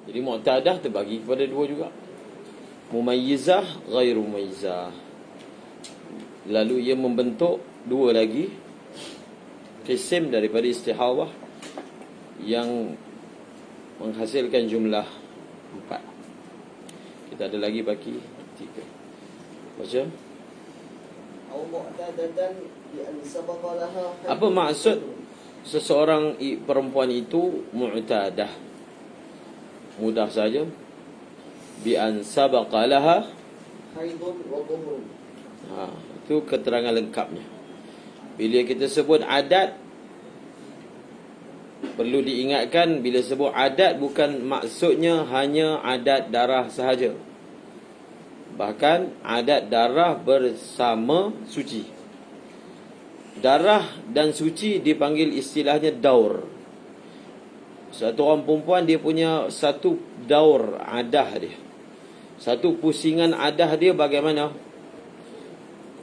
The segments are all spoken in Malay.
Jadi mu'tadah terbagi kepada dua juga. Mumayyizah, ghairu mumayyizah. Lalu ia membentuk dua lagi kisim daripada istihawah yang menghasilkan jumlah 4. Kita ada lagi baki 3. Baca. Apa maksud seseorang perempuan itu mu'tadah? Mudah saja. Bi an sabaqa laha haidun wa tuhurun. Itu keterangan lengkapnya. Bila kita sebut adat, perlu diingatkan, bila sebut adat bukan maksudnya hanya adat darah sahaja. Bahkan adat darah bersama suci. Darah dan suci dipanggil istilahnya daur. Satu orang perempuan dia punya satu daur adah dia. Satu pusingan adah dia bagaimana?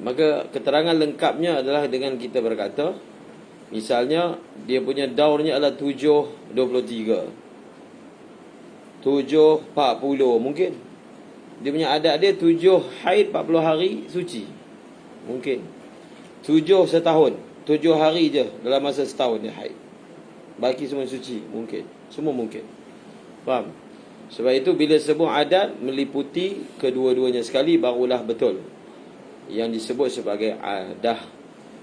Maka keterangan lengkapnya adalah dengan kita berkata, misalnya dia punya daurnya adalah 7.23, 7.40 mungkin. Dia punya adat dia 7 haid 40 hari suci. Mungkin 7 setahun, 7 hari je dalam masa setahun dia haid. Baki semua suci. Mungkin. Semua mungkin. Faham? Sebab itu bila sebut adat meliputi kedua-duanya sekali, barulah betul yang disebut sebagai adah.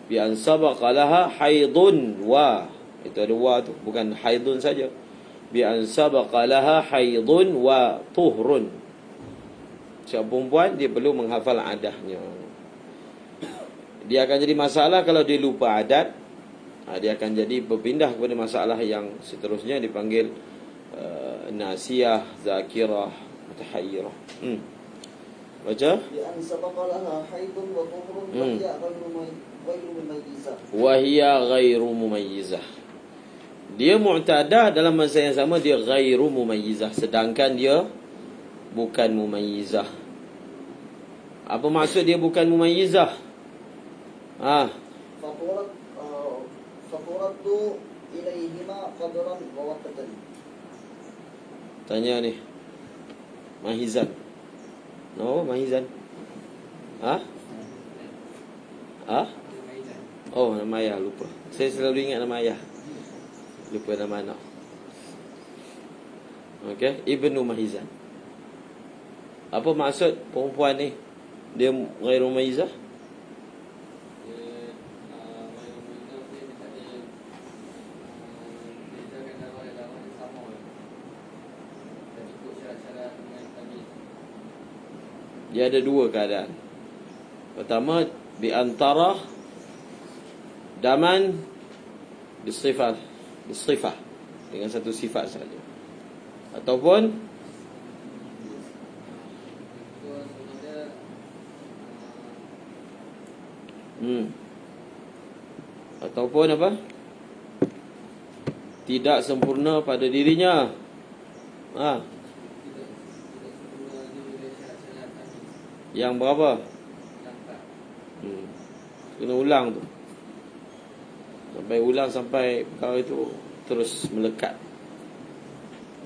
Bi an sabaqa laha haidun wa. Itu ada wa tu, bukan haidun saja. Bi an sabaqa laha haidun wa tuhrun. Siapa perempuan dia perlu menghafal adahnya. Dia akan jadi masalah kalau dia lupa adat. Dia akan jadi berpindah kepada masalah yang seterusnya dipanggil nasiyah, zakirah, mutahayyirah. Baca. Bi an sabaqa laha haidun wa tuhurun wa hiya ghairu mumayyizah. Wa hiya ghairu mumayyizah. Dia mu'tadah, dalam masa yang sama dia ghairu mumayyizah, sedangkan dia bukan mumayyizah. Apa maksud dia bukan mumayyizah? Faturaddu ilaihima qadran wa waqtan. Tanya ni Mahizan. No, Mahizan. Oh, nama ayah lupa. Saya selalu ingat nama ayah, lupa nama anak. Okey, Ibnu Mahizan. Apa maksud perempuan ni? Dia ghairu mumayyizah? Dia ada dua keadaan. Pertama, di antara daman bisifah dengan satu sifat saja, ataupun ataupun apa? Tidak sempurna pada dirinya. Yang berapa? Kena ulang tu. Sampai perkara itu terus melekat.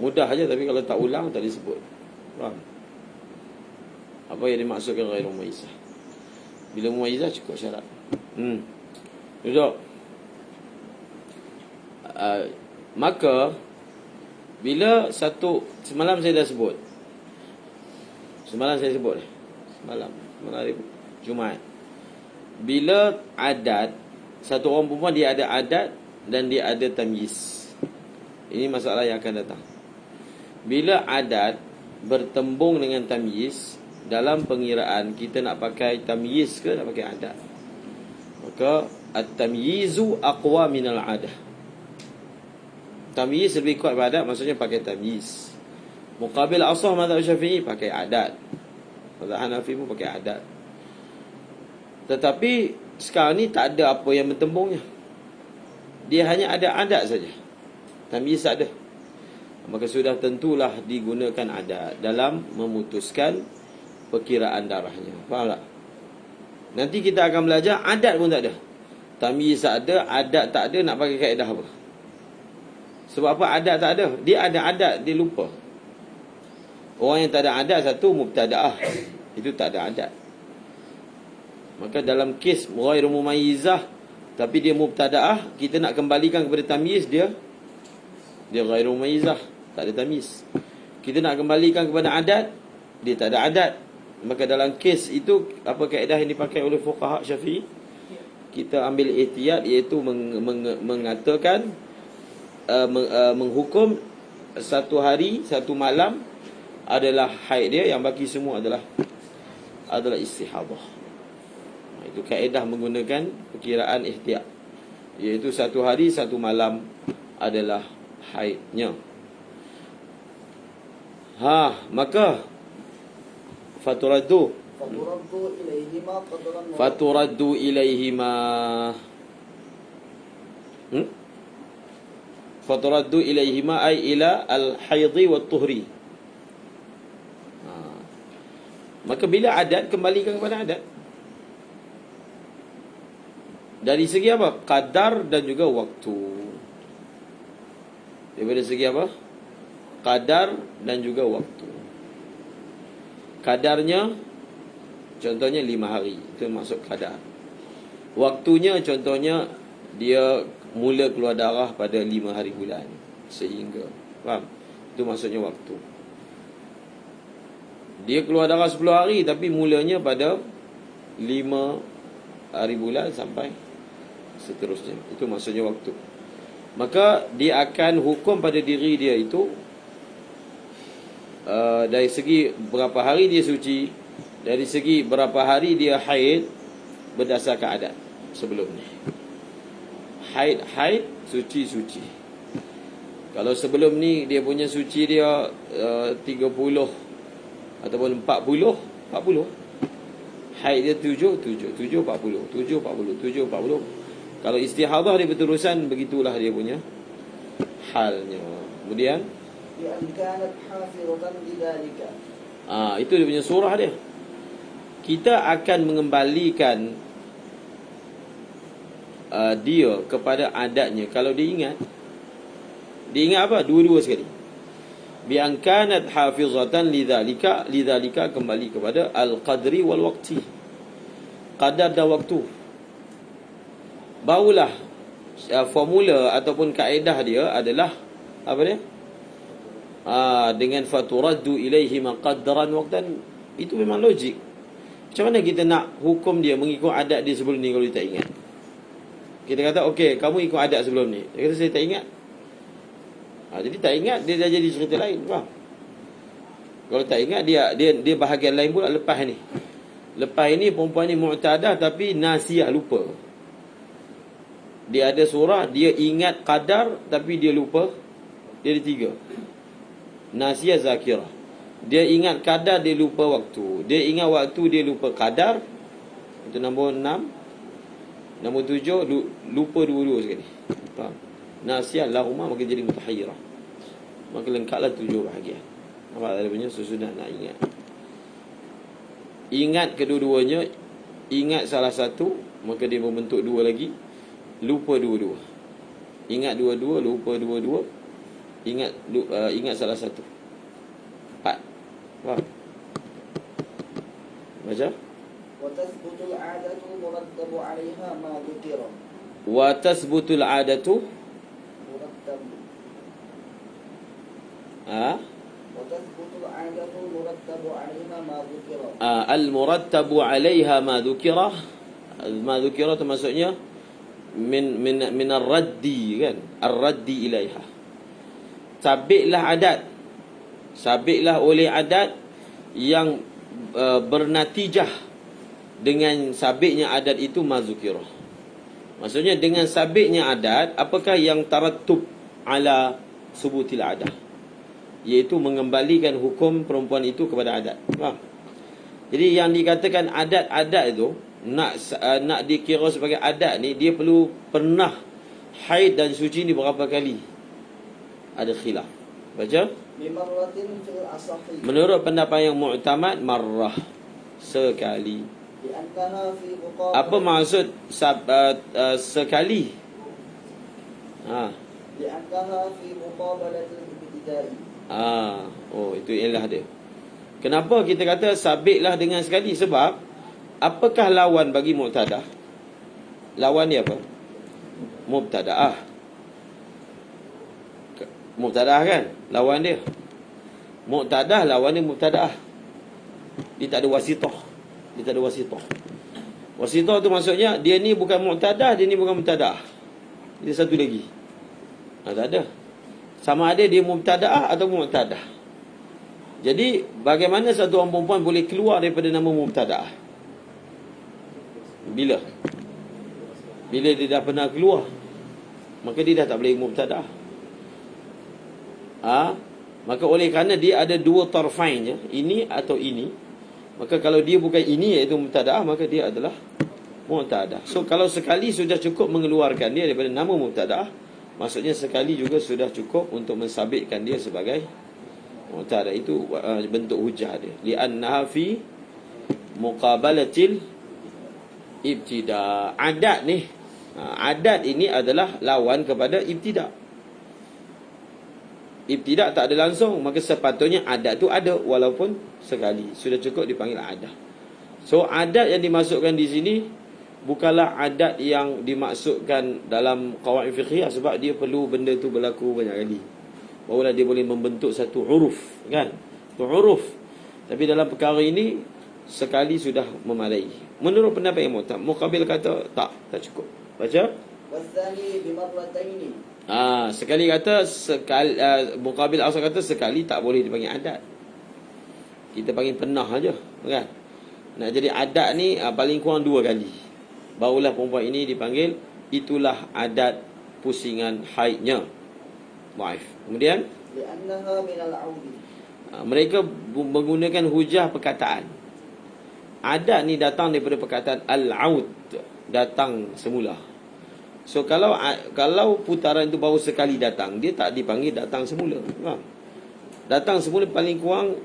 Mudah aja, tapi kalau tak ulang tak disebut. Faham? Apa yang dimaksudkan ghairu mumayyizah? Bila mumayyizah cukup syarat. Duduk. Maka bila satu, semalam saya dah sebut. Semalam hari Jumaat. Bila adat, satu orang perempuan dia ada adat dan dia ada tamyiz. Ini masalah yang akan datang. Bila adat bertembung dengan tamyiz, dalam pengiraan kita nak pakai tamyiz ke nak pakai adat? Maka at-tamyizu aqwa minal adah. Tamyiz lebih kuat pada adat, maksudnya pakai tamyiz. Muqabil asah mazhab Syafi'i pakai adat. Mazhab Hanafi pun pakai adat. Tetapi sekarang ni tak ada apa yang bertembungnya. Dia hanya ada adat saja. Tamyiz ada. Maka sudah tentulah digunakan adat dalam memutuskan perkiraan darahnya. Faham tak? Nanti kita akan belajar adat pun tak ada. Tamyiz ada, adat tak ada, nak pakai kaedah apa? Sebab apa adat tak ada? Dia ada adat, dia lupa. Orang yang tak ada adat satu mubtada'ah. Itu tak ada adat. Maka dalam kes ghairu mumayyizah tapi dia mubtada'ah, kita nak kembalikan kepada tamyiz, dia ghairu mumayyizah, tak ada tamyiz. Kita nak kembalikan kepada adat, dia tak ada adat. Maka dalam kes itu, apa kaedah yang dipakai oleh fuqaha Syafi'i? Kita ambil ihtiyat, iaitu mengatakan menghukum satu hari, satu malam adalah haid dia, yang baki semua adalah istihadah. Itu kaedah menggunakan perkiraan ihtiyat, iaitu satu hari, satu malam adalah haidnya. Maka faturaddu ilaihima ay ila al-haidhi wa tuhri. Maka bila adat, kembalikan kepada adat. Dari segi apa? Kadar dan juga waktu. Daripada segi apa? Kadar dan juga waktu. Kadarnya contohnya 5 hari, itu maksud kadar. Waktunya contohnya dia mula keluar darah pada 5 hari bulan sehingga, faham? Itu maksudnya waktu. Dia keluar darah 10 hari tapi mulanya pada 5 hari bulan sampai seterusnya. Itu maksudnya waktu. Maka dia akan hukum pada diri dia itu dari segi berapa hari dia suci, dari segi berapa hari dia haid, berdasarkan adat sebelum ni. Haid, suci. Kalau sebelum ni dia punya suci dia 30 ataupun 40, haid dia 7, 40, 7, 40. Kalau istihadah dia berterusan, begitulah dia punya halnya. Kemudian itu dia punya surah dia. Kita akan mengembalikan dia kepada adatnya kalau dia ingat. Dia ingat apa? Dua-dua sekali. Bi an kanat hafizatan lidzalika, kembali kepada al-qadri wal waqti. Qadar dan waktu. Barulah formula ataupun kaedah dia adalah apa dia? Dengan faturaddu ilaihi maqaddaran waqtan. Itu memang logik. Macam mana kita nak hukum dia mengikut adat dia sebelum ni kalau dia tak ingat? Kita kata okey, kamu ikut adat sebelum ni. Dia kata saya tak ingat. Jadi tak ingat, dia dah jadi cerita lain, faham? Kalau tak ingat, dia bahagian lain pula lepas ni. Lepas ini perempuan ni mu'tadah tapi nasiyah, lupa. Dia ada surah, dia ingat qadar tapi dia lupa. Dia ada 3. Nasiyah, zakirah. Dia ingat qadar, dia lupa waktu. Dia ingat waktu, dia lupa qadar. Itu nombor 6. Nombor 7, lupa dua-dua sekali. Faham? Nasiyah lahumah, maka jadi mutahayyirah. Maka lengkaplah 7 bahagian. Apa dia punya susunan nak ingat. Ingat kedua-duanya, ingat salah satu, maka dia membentuk 2 lagi. Lupa dua-dua. Ingat dua-dua, lupa dua-dua. Ingat salah satu. 4. Faham? Baca. وتثبت العادة مرتب عليها ما ذكر. وتثبت العادة مرتب. وتثبت العادة مرتب عليها ما ذكر. المرتب عليها ما ذكر. ما ذكر itu maksudnya min ar-raddi, kan? Ar-raddi ilaiha. Sabitlah oleh adat yang bernatijah dengan sabitnya adat itu mazukirah. Maksudnya dengan sabitnya adat, apakah yang tarattub ala subutil adat, iaitu mengembalikan hukum perempuan itu kepada adat. Faham? Jadi yang dikatakan adat-adat itu nak dikira sebagai adat ni, dia perlu pernah haid dan suci ni berapa kali? Ada khilaf. Baca. Menurut pendapat yang mu'tamad, marrah, sekali. Apa maksud sekali? Itu ialah dia. Kenapa kita kata sabitlah dengan sekali? Sebab apakah lawan bagi mu'tadah? Lawan dia apa? Mubtada'ah. Mubtada'ah kan? Lawan dia. Mu'tadah lawan dia mubtada'ah. Dia tak ada wasitah. Dia tak ada wasitah. Wasitah tu maksudnya dia ni bukan mu'tadah, dia ni bukan mubtada'ah. Dia satu lagi. Tak ada. Sama ada dia mubtada'ah atau mu'tadah. Jadi bagaimana satu orang perempuan boleh keluar daripada nama mubtada'ah? Bila dia dah pernah keluar, maka dia dah tak boleh mubtada'ah. Maka oleh kerana dia ada dua tarfainnya, ini atau ini, maka kalau dia bukan ini iaitu mubtada'ah, maka dia adalah mu'tadah. So kalau sekali sudah cukup mengeluarkan dia daripada nama mubtada'ah, maksudnya sekali juga sudah cukup untuk mensabitkan dia sebagai mu'tadah. Itu bentuk hujah dia. Li'annaha fi muqabalatil ibtida'. Adat ni, adat ini adalah lawan kepada ibtida'. Ibtida' tak ada langsung, maka sepatutnya adat tu ada walaupun sekali. Sudah cukup dipanggil adat. So adat yang dimasukkan di sini bukanlah adat yang dimaksudkan dalam qawaid fiqhiyah, sebab dia perlu benda tu berlaku banyak kali barulah dia boleh membentuk satu uruf, kan? Tu uruf. Tapi dalam perkara ini sekali sudah memadai. Menurut pendapat yang Muqabil kata tak cukup. Baca. Wasani bimarrataini. Sekali kata sekali, Muqabil asal kata sekali tak boleh dipanggil adat. Kita panggil pernah aja, kan? Nak jadi adat ni paling kurang 2 kali. Barulah perempuan ini dipanggil itulah adat pusingan haidnya. Maaf. Kemudian Li'annaha minal 'audi. Mereka menggunakan hujah perkataan. Adat ni datang daripada perkataan al-aud, datang semula. So kalau putaran itu baru sekali datang, dia tak dipanggil datang semula. Faham? Datang semula paling kurang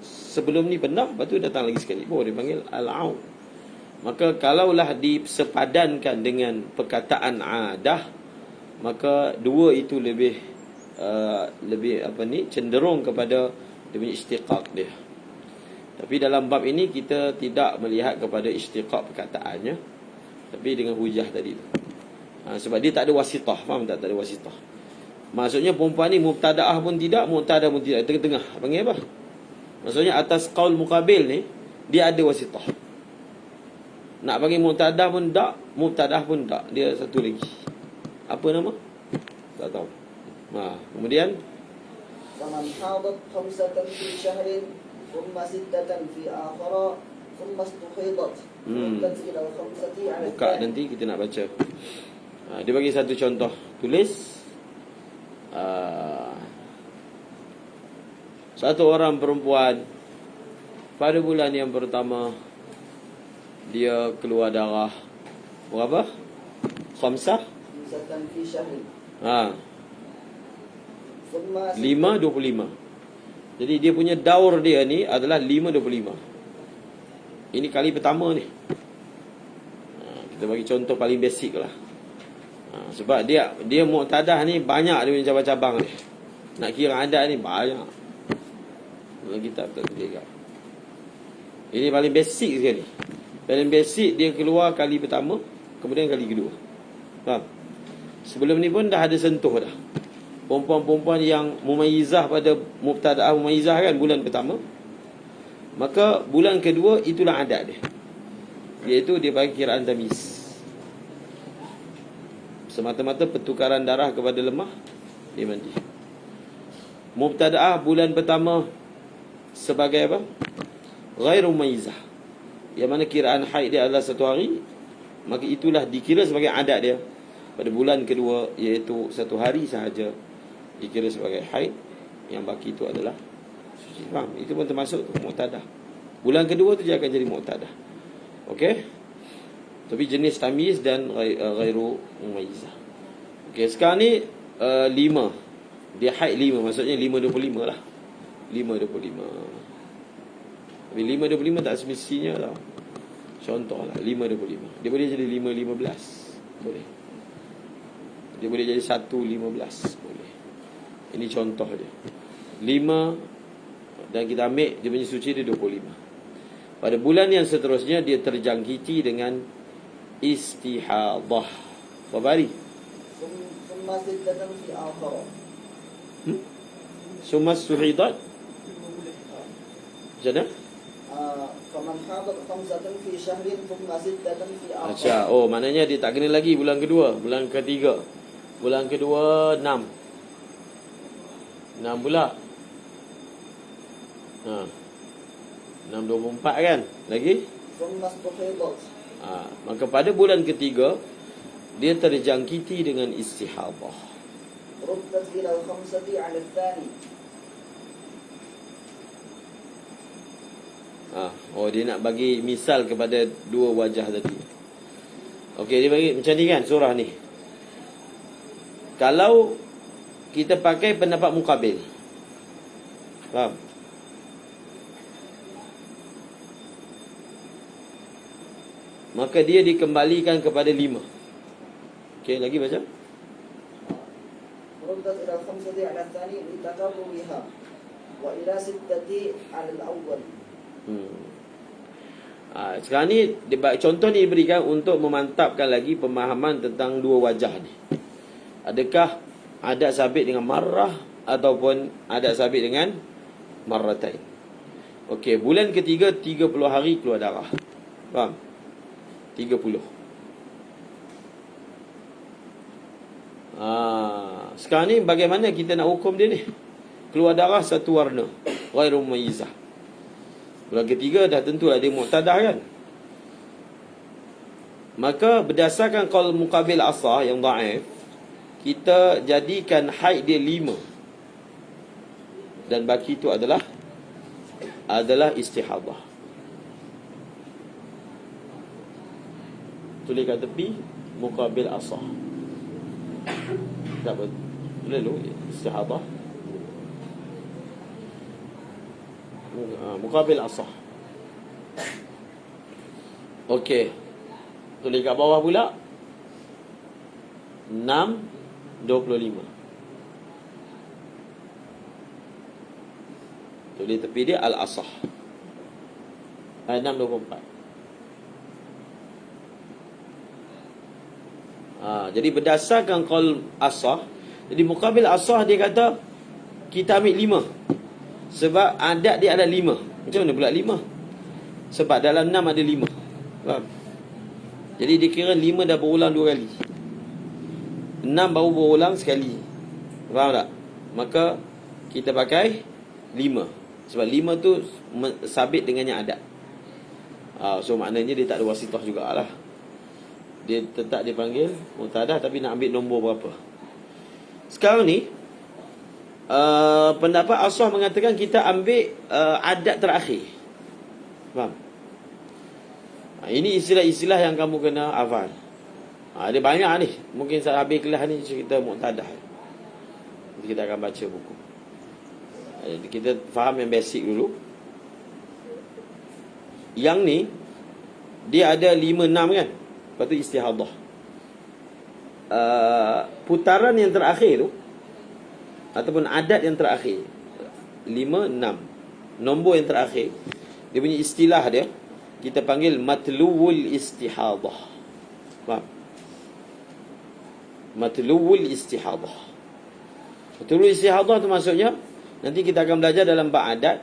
sebelum ni pernah, lepas tu datang lagi sekali, baru dipanggil al-aud. Maka kalaulah disepadankan dengan perkataan adah, maka dua itu lebih cenderung kepada dia punya istiqaq dia. Tapi dalam bab ini kita tidak melihat kepada istiqaq perkataannya, tapi dengan hujah tadi tu. Sebab dia tak ada wasitah. Faham tak? Tak ada wasitah. Maksudnya perempuan ni mubtada'ah pun tidak, mu'tadah pun tidak, tengah-tengah. Panggil apa? Maksudnya atas qaul muqabil ni dia ada wasitah. Nak panggil mu'tadah pun tak, mubtadah pun tak. Dia satu lagi. Apa nama? Tak tahu. Kemudian Faman hadat khamsatan fi syahrin thumma sittatan fi akhara thumma istuhidat. Ila khamsati 'ala buka nanti kita nak baca. Dia bagi satu contoh. Tulis satu orang perempuan pada bulan yang pertama dia keluar darah berapa? Khamsah? khamsatan fi syahrin. 5.25. Jadi dia punya daur dia ni adalah 5.25. Ini kali pertama ni. Kita bagi contoh paling basic lah. Sebab dia mu'tadah ni banyak dia punya cabang-cabang ni. Nak kira adat ni banyak. Dalam kitab tak tulis kat. Ini paling basic sekali. Paling basic dia keluar kali pertama, kemudian kali kedua. Faham? Sebelum ni pun dah ada sentuh dah. Perempuan-perempuan yang mumayyizah pada mubtada'ah mumayyizah kan bulan pertama, maka bulan kedua itulah adat dia, iaitu dia bagi kiraan tamyiz. Semata-mata pertukaran darah kepada lemah, dia mandi. Mubtada'ah bulan pertama sebagai apa? Ghairu mumayyizah, yang mana kiraan haid dia adalah 1 hari, maka itulah dikira sebagai adat dia. Pada bulan kedua, iaitu 1 hari sahaja, dikira sebagai haid, yang baki itu adalah suci. Faham? Itu pun termasuk mu'tadah. Bulan kedua tu dia akan jadi mu'tadah. Okey? Tapi jenis tamyiz dan ghairu mumayyizah. Okey, sekarang ni 5. Dia haid 5, maksudnya 5.25 lah. 5.25. Tapi 5.25 tak semestinya tau. Contoh lah 5.25. Dia boleh jadi 5.15. Boleh. Dia boleh jadi 1.15. Boleh. Ini contoh dia. 5 Dan kita ambil dia punya suci dia 25. Pada bulan yang seterusnya dia terjangkiti dengan istihadah. Berapa hari? ثم ستة في آخر. Summa suhidat. Macam mana? فمن حاضت 5 في شهر ثم 6 في آخر. Acha, oh maknanya dia tak kena lagi bulan kedua, bulan ketiga. Bulan kedua 6. 6 pula. 6 24 kan? Lagi? ثم استحيضت. Maka pada bulan ketiga dia terjangkiti dengan istihadah. ردت إلى ال5 على الثاني. Oh dia nak bagi misal kepada dua wajah tadi. Okey, dia bagi macam ni kan surah ni. Kalau kita pakai pendapat muqabil. Faham? Maka dia dikembalikan kepada 5. Okey, lagi baca. ردت إلى ال5 على الثاني لتكررها وإلى 6 على الأول. Sekarang ni contoh ni diberikan untuk memantapkan lagi pemahaman tentang dua wajah ni. Adakah adat sabit dengan marrah ataupun adat sabit dengan marratain. Okey, bulan ketiga 30 hari keluar darah. Faham? 30. Sekarang ni bagaimana kita nak hukum dia ni? Keluar darah satu warna, ghairu mumayyizah. Bulan ketiga dah tentulah dia mu'tadah kan. Maka berdasarkan qaul muqabil asah yang dhaif, kita jadikan haid dia 5. Dan baki itu adalah istihadah. Tulis kat tepi muqabil asah. Tak apa. Tulis dulu istihadah. Muqabil asah. Okey. Tulis kat bawah pula 6:25. Tulis tepi dia al-asah. 6:24. Jadi berdasarkan qaul asah, jadi muqabil asah dia kata kita ambil 5. Sebab adat dia ada 5. Macam mana pula 5? Sebab dalam 6 ada 5. Faham? Jadi dia kira 5 dah berulang 2 kali. 6 baru berulang sekali. Faham tak? Maka kita pakai 5. Sebab 5 tu sabit dengan yang adat. So maknanya dia tak ada wasitah jugalah. Dia tetap dipanggil mu'tadah tapi nak ambil nombor berapa. Sekarang ni pendapat asah mengatakan kita ambil adat terakhir. Faham? Ini istilah-istilah yang kamu kena hafal. Ada banyak ni. Mungkin saat habis kelas ni kita mu'tadah. Nanti kita akan baca buku. Kita faham yang basic dulu. Yang ni dia ada 5-6 kan. Lepas tu istihadah. Putaran yang terakhir tu ataupun adat yang terakhir 5-6, nombor yang terakhir, dia punya istilah dia kita panggil matluwul istihadah. Faham? Matluwul istihadah. Matluwul istihadah tu maksudnya nanti kita akan belajar dalam bab adat.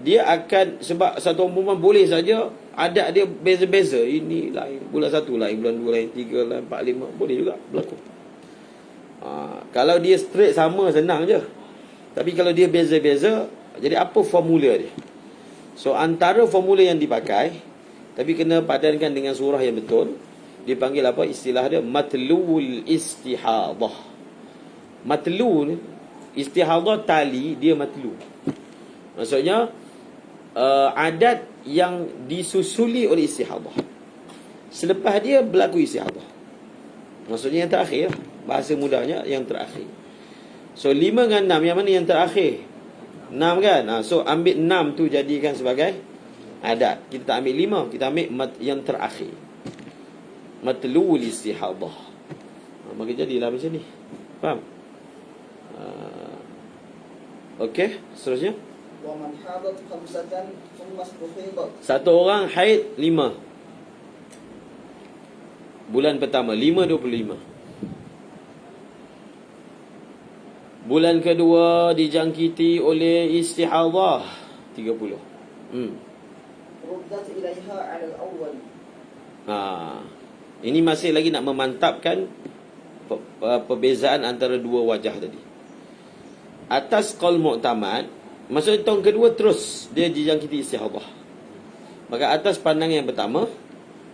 Dia akan, sebab satu perempuan boleh saja adat dia beza-beza. Ini lain, bulan 1 lain, bulan 2 lain, 3 lain, 4, 5, boleh juga berlaku. Kalau dia straight sama senang je. Tapi kalau dia beza-beza, jadi apa formula dia? So antara formula yang dipakai, tapi kena padankan dengan surah yang betul, dipanggil apa istilah dia? Matluul istihadah. Matlu, istihadah tali, dia matlu. Maksudnya adat yang disusuli oleh istihadah. Selepas dia berlaku istihadah. Maksudnya yang terakhir, bahasa mudahnya yang terakhir. So 5 dengan 6, yang mana yang terakhir? 6 kan? So ambil 6 tu jadikan sebagai adat. Kita tak ambil 5, kita ambil yang terakhir. Matluul istihadah. Maka jadilah macam ni. Faham? Okey, seterusnya. ومن حاضت 5 ثم استحيضت Satu orang haid 5. Bulan pertama 5:25. Bulan kedua dijangkiti oleh istihadah 30. ردت إليها على الأول. Ini masih lagi nak memantapkan perbezaan antara dua wajah tadi. Atas qaul mu'tamad, maksudnya tahun kedua terus dia dijangkiti istihadah. Maka atas pandangan yang pertama,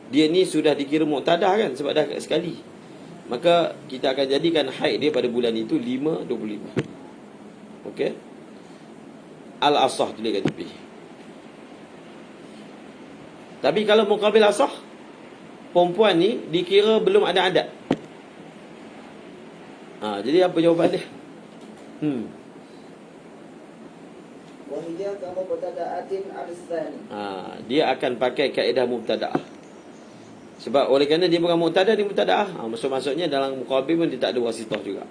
dia ni sudah dikira muqtadah kan, sebab dah sekali. Maka kita akan jadikan haid dia pada bulan itu 5:25. Okey. Al-asah tulis kat tepi. Tapi kalau muqabil asah, perempuan ni dikira belum ada adat. Jadi apa jawapan dia? وهي كمبتدأة على الثاني. Dia akan pakai kaedah mubtada'ah. Sebab oleh kerana dia bukan mubtada', dia mubtada'ah. Maksudnya dalam muqabil pun dia tak ada wasitah juga.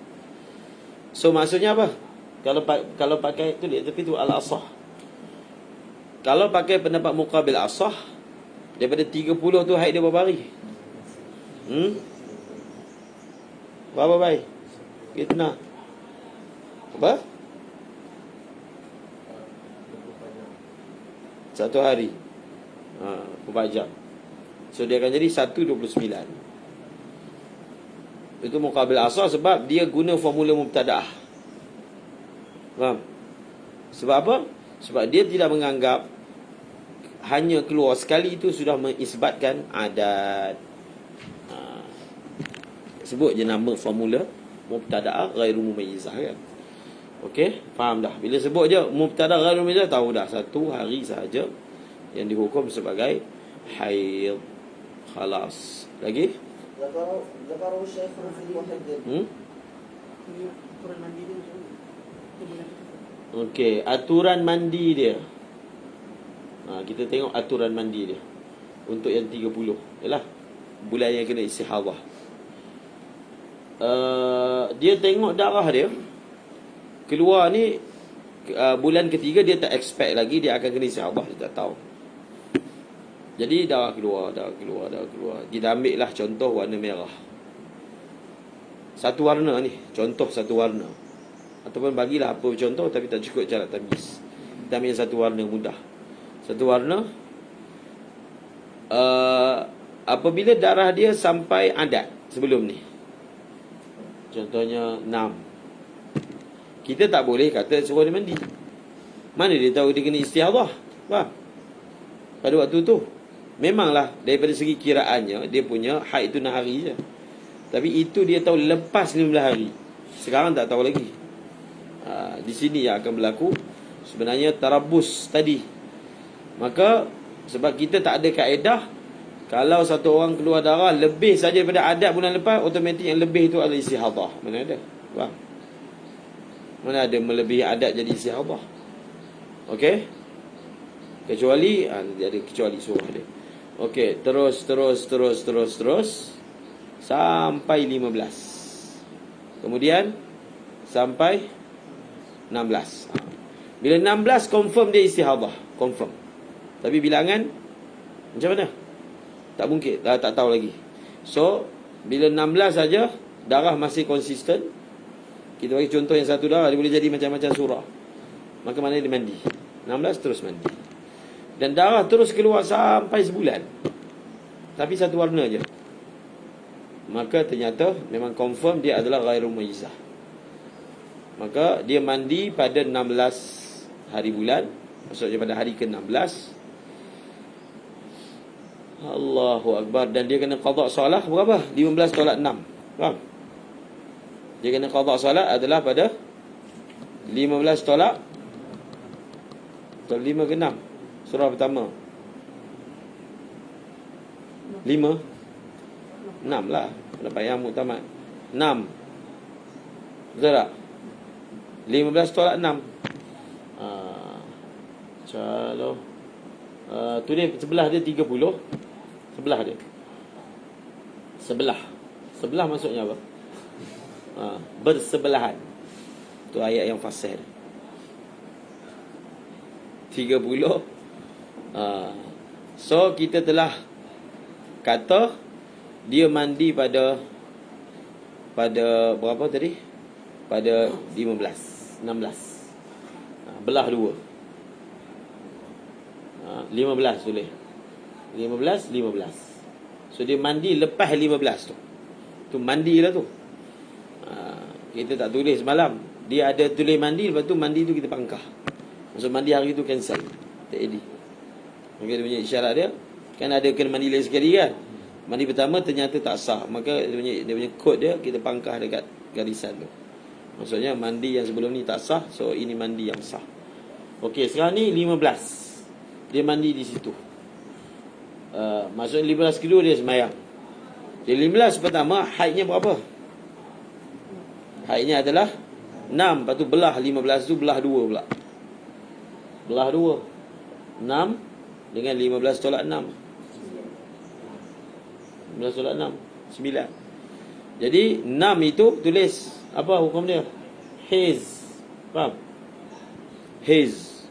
So maksudnya apa? Kalau pakai tu lihat tepi tu al-asah. Kalau pakai pendapat muqabil asah, daripada 30 tu haid dia berapa hari? Berapa baik? Kita apa? 1 hari. 4 jam. So dia akan jadi 1:29. Itu muqabil asar sebab dia guna formula mubtada'ah. Faham? Sebab apa? Sebab dia tidak menganggap hanya keluar sekali itu sudah mengisbatkan adat. Sebut je nama formula mubtada'ah ghairu mumayyizah kan. Okey, faham dah. Bila sebut je mubtada' ghairu mumayyizah, tahu dah 1 hari sahaja yang dihukum sebagai haid. Khalas. Lagi? ذكره الشيخ في المحدد. Okey, aturan mandi dia. Kita tengok aturan mandi dia untuk yang 30. Yalah, bulan yang kena istihadah. Dia tengok darah dia keluar ni, bulan ketiga dia tak expect lagi dia akan kena istihadah, dia tak tahu. Jadi darah keluar. Kita ambil lah contoh warna merah. Satu warna ni, contoh satu warna. Ataupun bagilah apa contoh tapi tak cukup cara tamyiz. Kita ambil satu warna mudah. Satu warna, apabila darah dia sampai adat sebelum ni, contohnya 6, kita tak boleh kata suruh dia mandi. Mana dia tahu dia kena istihadah? Faham? Pada waktu tu memanglah daripada segi kiraannya dia punya haid tu 6 hari je. Tapi itu dia tahu lepas 15 hari. Sekarang tak tahu lagi. Di sini yang akan berlaku sebenarnya tarabus tadi. Maka sebab kita tak ada kaedah, kalau satu orang keluar darah lebih saja daripada adat bulan lepas, automatik yang lebih itu adalah istihadah. Mana ada? Faham? Mana ada melebihi adat jadi istihadah? Okey? Kecuali dia ada kecuali surah dia. Okey, terus sampai 15. Kemudian sampai 16. Bila 16 confirm dia istihadah, confirm. Tapi bilangan macam mana? Tak mungkin, tak tahu lagi. So, bila 16 saja darah masih konsisten, kita bagi contoh yang satu darah dia boleh jadi macam-macam surah. Maka mana dia mandi? 16 terus mandi. Dan darah terus keluar sampai sebulan, tapi satu warna je. Maka ternyata memang confirm dia adalah ghairu mumayyizah. Maka dia mandi pada 16 hari bulan, maksudnya pada hari ke-16. Allahu Akbar. Dan dia kena qada solat berapa? 15 tolak 6. Faham? Dia kena qada solat adalah pada 15 tolak 5 ke 6. Surah pertama 5 6 lah. Dapat yang muktamad 6. Betul tak? 15 tolak 6. Kalau tu dia sebelah dia 30. Sebelah dia Sebelah maksudnya apa? Bersebelahan. Tu ayat yang fasih. 30. So kita telah kata dia mandi pada berapa tadi? Pada 16. Belah 2. 15 boleh. 15. So dia mandi lepas 15 tu. Tu mandilah tu. Kita tak tulis semalam. Dia ada tulis mandi, lepas tu mandi tu kita pangkah. Maksud mandi hari tu cancel. Tak edit. Maka dia punya isyarat dia, kan ada kena mandi lain sekali kan. Mandi pertama ternyata tak sah. Maka dia punya kod dia, kita pangkah dekat garisan tu. Maksudnya mandi yang sebelum ni tak sah, so ini mandi yang sah. Okey, sekarang ni 15. Dia mandi di situ. Maksudnya 15 kilo dia semayang. Jadi 15 pertama, haidnya berapa? Haidnya adalah 6. Lepas tu belah 15 tu, belah 2 pula. Belah 2. 6 dengan 15 tolak 6. 15 tolak 6. 9. Jadi 6 itu tulis apa hukum dia? Haiz. Faham? Haiz.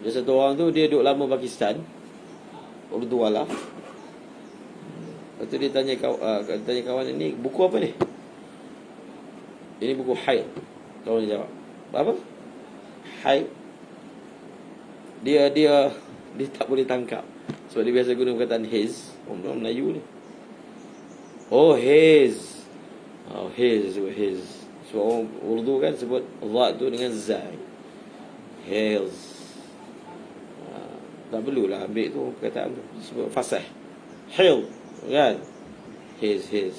Dia satu orang tu, dia duduk lama Pakistan. Urdu wala. Lepas tu dia tanya kawan ni, buku apa ni? Ini buku haid. Kawan dia jawab, apa? Haid. Dia tak boleh tangkap. Sebab dia biasa guna perkataan haiz. Orang Melayu ni. Oh, haiz. Oh, haiz. Sebab orang Urdu kan sebut dha tu dengan zai. Haiz. Tak perlulah ambil tu perkataan tu. Sebab fasih. Hil. Kan? Haiz.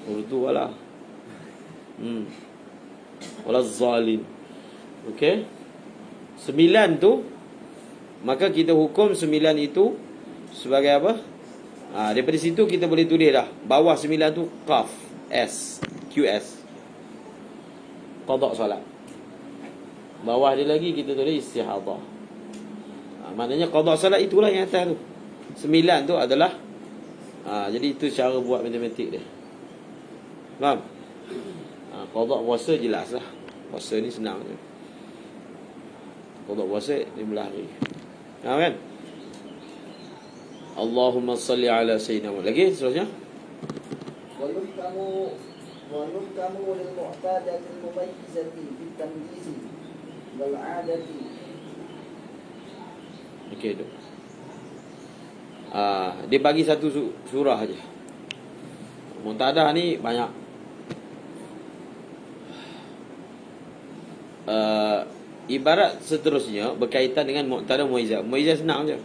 Urdu wala. Wala zalim. Okey. 9 tu, maka kita hukum 9 itu sebagai apa? Daripada situ kita boleh tulis dah. Bawah 9 tu qaf, S, QS. Qada solat. Bawah dia lagi kita tulis istihadah. Maknanya qada solat itulah yang atas tu. 9 tu adalah jadi itu cara buat matematik dia. Faham? Qada puasa jelas lah. Puasa ni senang je. Qada puasa 15 hari. Faham kan? Allahumma salli ala sayyidina Muhammad. Lagi seterusnya. Wa yuhkamu lil mu'tadati al mumayyizati bit tamyizi wal 'adati. Okey tu. Dia bagi satu surah aja. Mu'tadah ni banyak. Ibarat seterusnya berkaitan dengan mu'tadah muizzah. Muizzah senang je.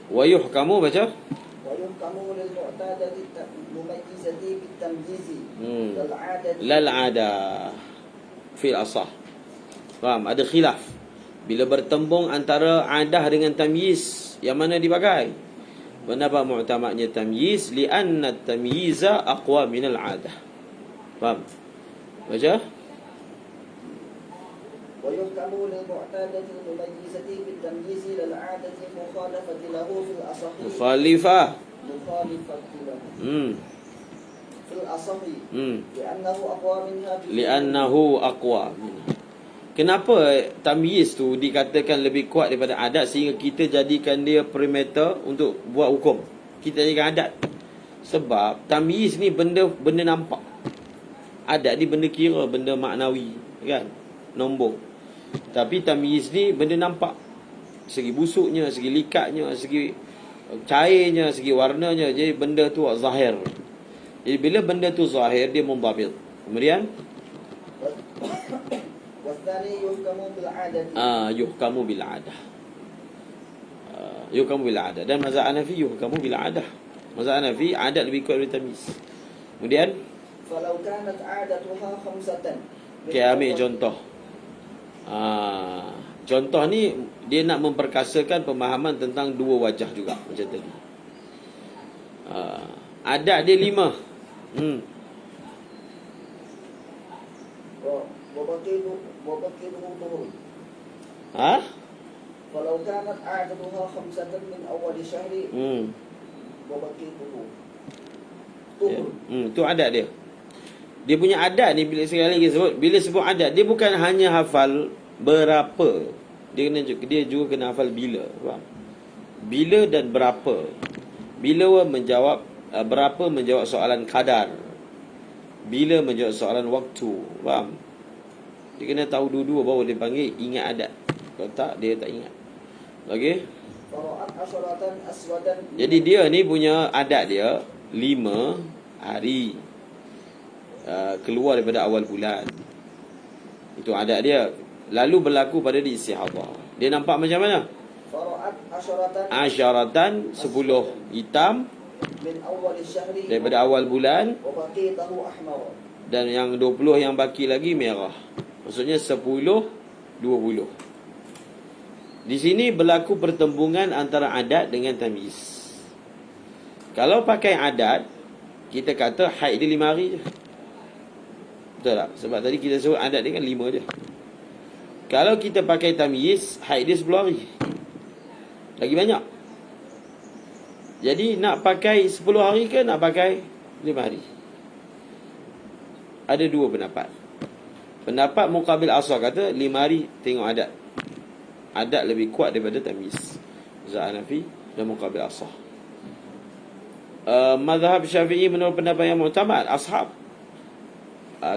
Wa yuhkamu baca. Wa yuhkamu lil mu'tadati mumayyizati bit tamyizi wal 'adati. Lal 'ada fil asah. Faham? Ada khilaf. Bila bertembung antara adah dengan tamyiz, yang mana dipakai? Pendapat mu'tamadnya tamyiz, li'anna tamyiza aqwa minal adah. Faham? Baca. Wa yuhkamu lil mu'tadati mumayyizati bit tamyizi lal 'adati mukhalafati lahu fil asahi. Mukhalifah. Mukhalifati lahu. Fil asahi. Li'annahu aqwa minha. Li'annahu aqwa minha. Kenapa tamyiz tu dikatakan lebih kuat daripada adat sehingga kita jadikan dia perimeter untuk buat hukum? Kita jadikan adat. Sebab tamyiz ni benda nampak. Adat ni benda kira, benda maknawi, kan? Nombor. Tapi tamyiz ni benda nampak. Segi busuknya, segi likatnya, segi cairnya, segi warnanya. Jadi benda tu zahir. Jadi bila benda tu zahir, dia mundabit. Kemudian wasdani yuhkamu bil 'adati. Yuhkamu bil 'adah. Yuhkamu bil 'adah. Dan mazhab Hanafi yuhkamu bil 'adah. Mazhab Hanafi adat lebih kuat dari tamyiz. Kemudian falau kanat 'adatuha khamsatan. okey, ambil contoh. Contoh ni dia nak memperkasakan pemahaman tentang dua wajah juga macam tadi. Adat dia 5. Walau kanat a'daduha khamsatan min awal syahri wabaqituhu. Tu adat dia. Dia punya adat ni bila sekali lagi sebut, bila sebut adat dia bukan hanya hafal berapa Dia juga kena hafal bila. Faham? Bila dan berapa. Bila menjawab berapa menjawab soalan kadar. Bila menjawab soalan waktu. Faham? Dia kena tahu dua-dua baru dia panggil ingat adat. Kalau tak, dia tak ingat. Okey. فرأت عشرة أسودا. Jadi dia ni punya adat dia 5 hari keluar daripada awal bulan. Itu adat dia. Lalu berlaku pada di istihadah. Dia nampak macam mana? فرأت عشرة Asyaratan 10 hitam من أول الشهر daripada awal bulan, وبقيته أحمر. dan yang 20 yang baki lagi merah. Maksudnya 10 20. Di sini berlaku pertembungan antara adat dengan tamyiz. Kalau pakai adat, kita kata haid dia 5 hari je. Betul tak? Sebab tadi kita sebut adat dia kan 5 je. Kalau kita pakai tamyiz, haid dia 10 hari. Lagi banyak. Jadi nak pakai 10 hari ke nak pakai 5 hari? Ada dua pendapat. Pendapat Muqabil Asar kata 5 hari tengok adat. Adat lebih kuat daripada tamyiz. Zahanafi dan Muqabil Asar. Mazhab Syafi'i menurut pendapat yang mu'tamad, ashab,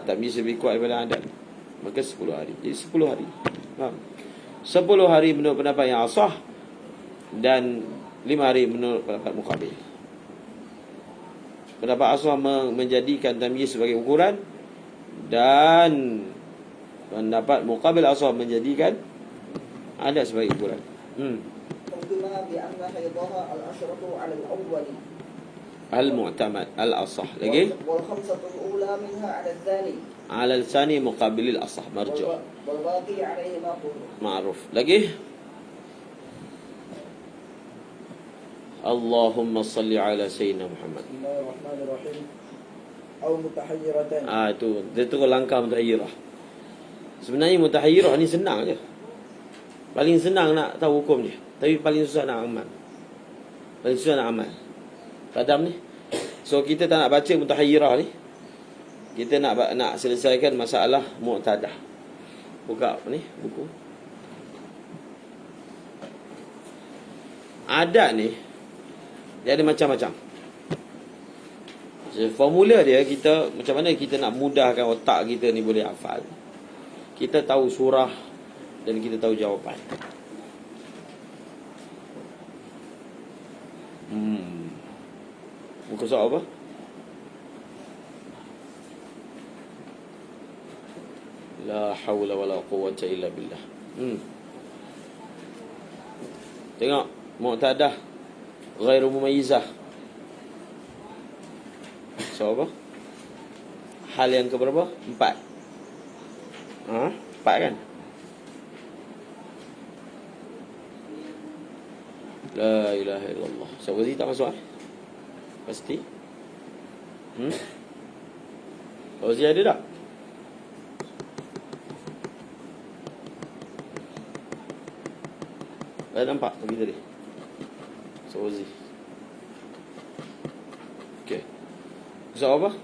tamyiz lebih kuat daripada adat. Maka 10 hari. Jadi 10 hari. Faham? 10 hari menurut pendapat yang asah, dan 5 hari menurut pendapat Muqabil. Pendapat asah menjadikan tamyiz sebagai ukuran, dan pendapat Muqabil asah menjadikan adat sebagai ukuran. حكم بأن حيضها العشرة على الأول Al-mu'tamad, al-asah. Lagi? والخمسة الأولى منها على الثاني Ala al-thani muqabilil asah, marju'. والباقي عليه ما قوله. Ma'ruf. Lagi? Allahumma salli ala Sayyidina Muhammad. بسم الله الرحمن الرحيم. أو متحيرتان. Itu dia terus langkah mutahayyirah. Sebenarnya mutahayyirah ni senang je. Paling senang nak tahu hukum dia, tapi paling susah nak amal. Paling susah nak amal. Padam ni. So kita tak nak baca mutahayyirah ni. Kita nak selesaikan masalah mu'tadah. Buka apa ni buku. Adat ni dia ada macam-macam. So, formula dia, kita macam mana kita nak mudahkan otak kita ni boleh hafal. Kita tahu surah dan kita tahu jawapan. Muka surat apa? La hawla wala quwwata illa billah. Tengok mu'tadah ghairu mumayyizah. So apa? Hal yang keberapa? 4. 4 kan? La ilaha illallah. Sawazi tak masuk Pasti? Sawazi ada tak? Saya nampak tadi tadi. Sawazi. Okey. Soal apa?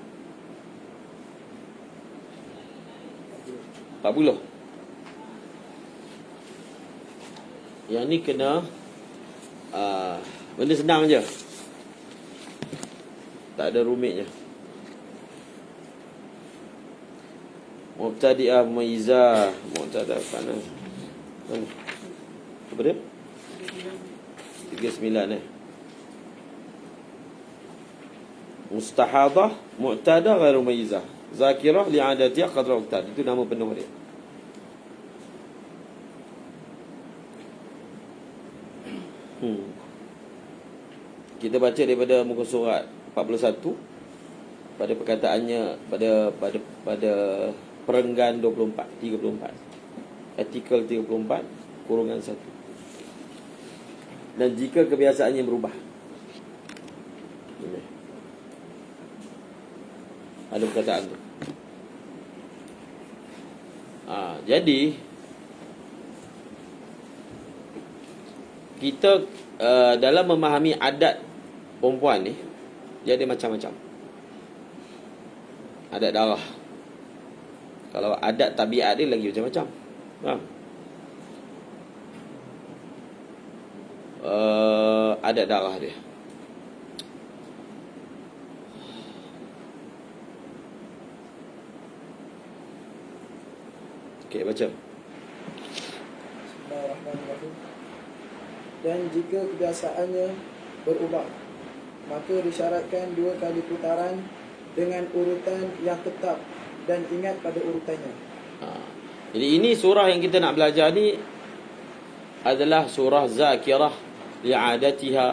40. Yang ni kena benda senang je. Tak ada rumitnya. Mubtadi'ah, mumayyizah, mu'tadah, mana? Apa dia? 39 Mustahadah, mu'tadah, ghairu mumayyizah. Zakirah li'adatiyah qadra uqtad. Itu nama penuh dia. Kita baca daripada muka surat 41 pada perkataannya pada perenggan 34. Artikel 34 kurungan 1. Dan jika kebiasaannya berubah. Ini. Ada perkataan tu. Jadi kita dalam memahami adat perempuan ni, dia ada macam-macam. Adat darah. Kalau adat tabiat dia lagi macam-macam. Faham? adat darah dia. Okey, baca. Bismillahirrahmanirrahim. Dan jika kebiasaannya berubah, maka disyaratkan 2 kali putaran dengan urutan yang tetap dan ingat pada urutannya. Jadi ini surah yang kita nak belajar ni adalah surah zakirah li'adatiha.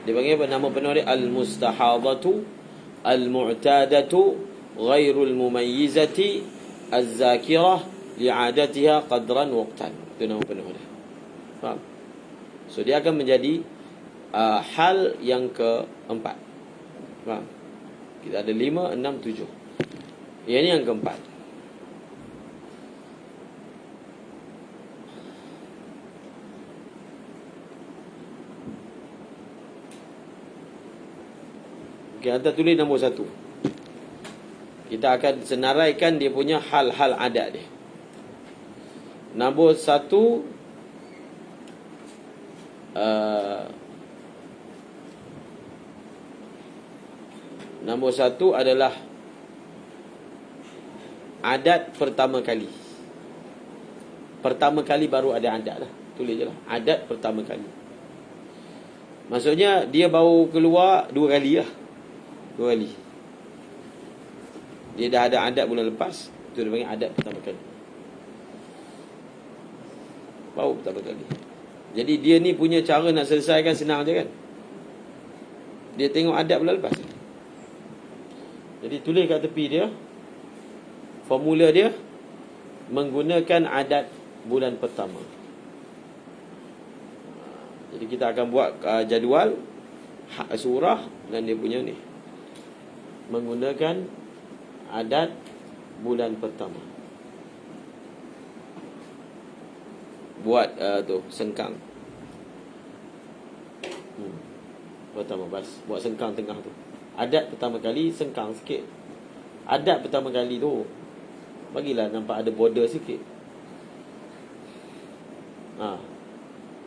Dia panggil apa nama penuh dia? Al-mustahadatu al-mu'tadatu ghairul mumayyizati az-zakirah li'adatiha qadran waqtan. Itu nama penuh dia. Faham? So dia akan menjadi hal yang keempat. Faham? Kita ada 5, 6, 7. Yang ni yang keempat. Okay, anda tulis nombor 1. Kita akan senaraikan dia punya hal-hal adat dia. Nombor 1, nombor 1 adalah adat pertama kali. Pertama kali baru ada adat lah. Tulis je lah. Adat pertama kali. Maksudnya dia baru keluar 2 kali lah. 2 kali. Dia dah ada adat bulan lepas. Itu dia panggil adat pertama kali. Baru pertama kali. Jadi dia ni punya cara nak selesaikan senang je kan. Dia tengok adat bulan lepas. Jadi tulis kat tepi dia formula dia menggunakan adat bulan pertama. Jadi kita akan buat jadual surah dan dia punya ni menggunakan adat bulan pertama. Buat tu sengkang. Pertama buat sengkang tengah tu. Adat pertama kali sengkang sikit. Adat pertama kali tu bagilah nampak ada border sikit.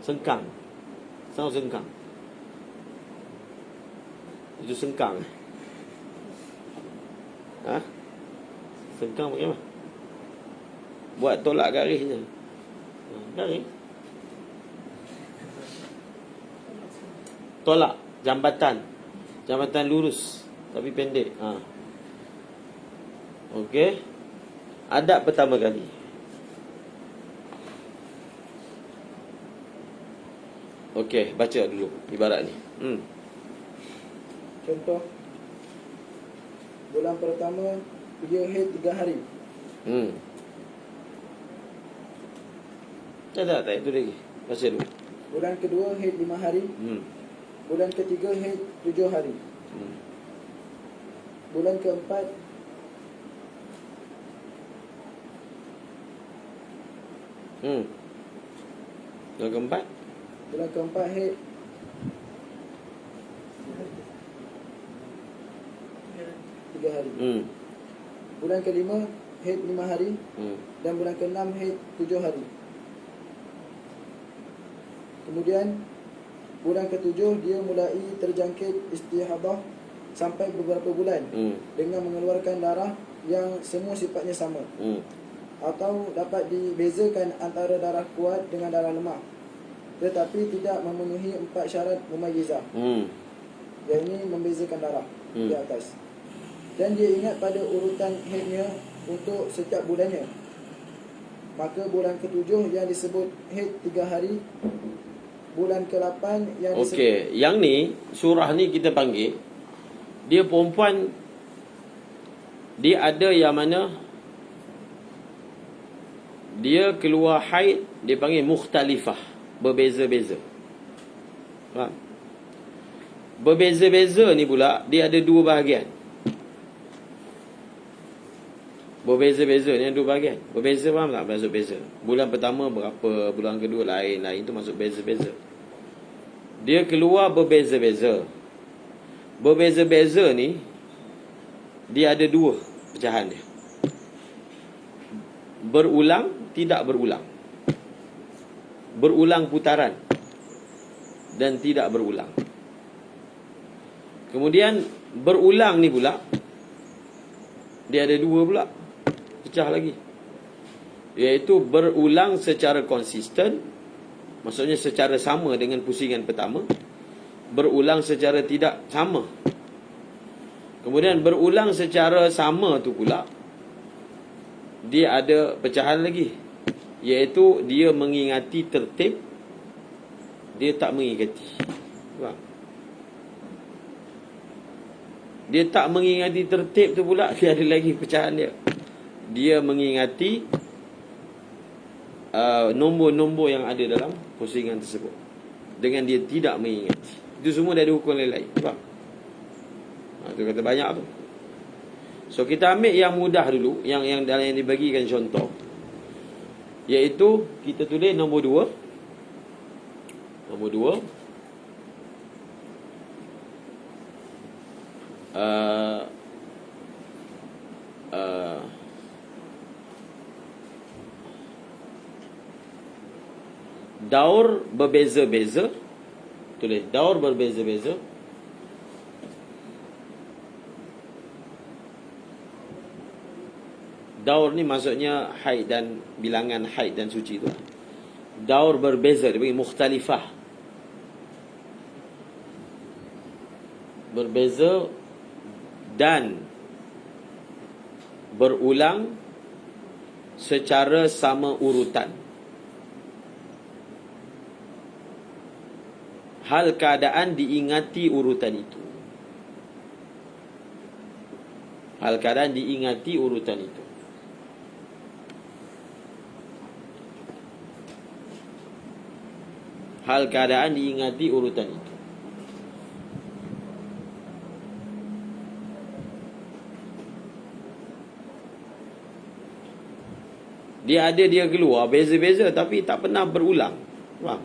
Sengkang. Sama sengkang. Itu sengkang. Sengkang bagaimana? Buat tolak garis je. Garis. Tolak jambatan. Jambatan lurus tapi pendek. Okey. Adat pertama kali. Okey, baca dulu ibarat ni. Contoh, bulan pertama dia haid 3 hari. Tak itu lagi. Baca dulu. Bulan kedua haid 5 hari. Bulan ketiga haid 7 hari. Bulan keempat Bulan keempat haid 3 hari. Bulan kelima haid 5 hari. Dan bulan keenam haid 7 hari. Kemudian bulan ketujuh dia mulai terjangkit istihadah sampai beberapa bulan dengan mengeluarkan darah yang semua sifatnya sama. Atau dapat dibezakan antara darah kuat dengan darah lemah, tetapi tidak memenuhi 4 syarat mumayyizah. Yang ini membezakan darah di atas. Dan dia ingat pada urutan haidnya untuk setiap bulannya. Maka bulan ketujuh yang disebut haid 3 hari. Bulan ke-8 yang disebut. Okey, yang ni surah ni kita panggil dia perempuan, dia ada yang mana dia keluar haid, dia panggil mukhtalifah, berbeza-beza. Faham? Berbeza-beza ni pula dia ada 2 bahagian. Berbeza-beza ni ada 2 bahagian. Berbeza, faham tak maksud beza? Bulan pertama berapa, bulan kedua lain-lain, tu masuk beza-beza. Dia keluar berbeza-beza. Berbeza-beza ni dia ada 2 pecahan dia. Berulang, tidak berulang. Berulang putaran. dan tidak berulang. Kemudian berulang ni pula, dia ada dua pula, pecah lagi, iaitu berulang secara konsisten, maksudnya secara sama dengan pusingan pertama. Berulang secara tidak sama. Kemudian berulang secara sama tu pula, dia ada pecahan lagi, iaitu dia mengingati tertib, dia tak mengingati. Faham? Dia tak mengingati tertib tu pula, dia ada lagi pecahan dia. Dia mengingati nombor-nombor yang ada dalam pusingan tersebut, dengan dia tidak mengingati. Itu semua dia ada hukum lain-lain. Faham? Itu kata banyak tu. So kita ambil yang mudah dulu, yang dalam yang dibagikan contoh, iaitu kita tulis nombor 2. Nombor 2, daur berbeza-beza. Tulis daur berbeza-beza. Daur ni maksudnya haid dan bilangan haid dan suci tu. Daur berbeza, dia panggil mukhtalifah. Berbeza dan berulang secara sama urutan. Hal keadaan diingati urutan itu. Hal keadaan diingati urutan itu. Hal keadaan diingati urutan itu. Dia keluar beza-beza tapi tak pernah berulang. Faham?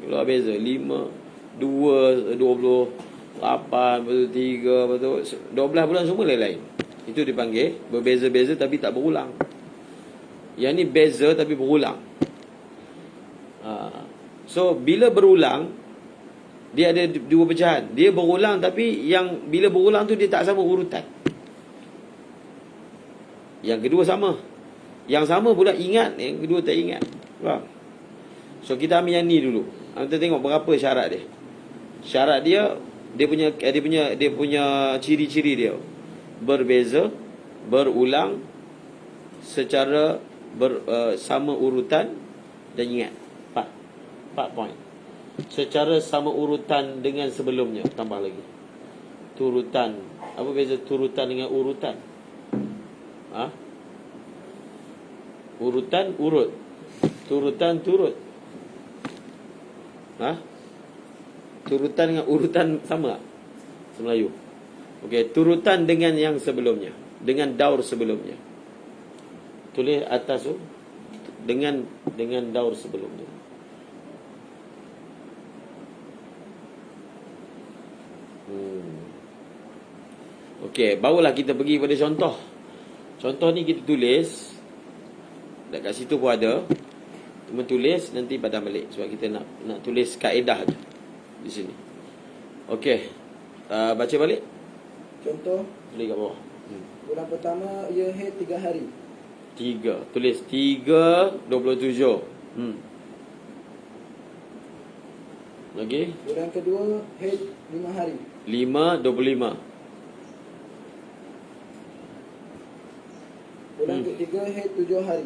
Keluar beza 5, 2, 28, betul 3, betul 12 bulan semua lain-lain. Itu dipanggil berbeza-beza tapi tak berulang. Yang ni beza tapi berulang. So bila berulang, dia ada dua pecahan. Dia berulang tapi yang bila berulang tu dia tak sama urutan. Yang kedua sama. Yang sama pula ingat, yang kedua tak ingat. Faham? So kita ambil yang ni dulu. Kita tengok berapa syarat dia. Syarat dia punya ciri-ciri dia. Berbeza, berulang secara sama urutan dan ingat. 4 poin. Secara sama urutan dengan sebelumnya. Tambah lagi. Turutan. Apa beza turutan dengan urutan? Urutan, urut. Turutan, turut. Turutan dengan urutan sama tak? Semelayu. Okey, turutan dengan yang sebelumnya. Dengan daur sebelumnya. Tulis atas tu. Dengan daur sebelumnya. Okey, barulah kita pergi pada contoh. Contoh ni kita tulis. Dekat situ pun ada. Cuma tulis nanti padam balik sebab kita nak tulis kaedah je di sini. Okey. Baca balik. Contoh. Tulis kat bawah. Bulan pertama ia haid 3 hari. 3. Tulis 3/27. Lagi. Bulan kedua haid 5 hari. 5/25. Bulan ketiga haid 7 hari.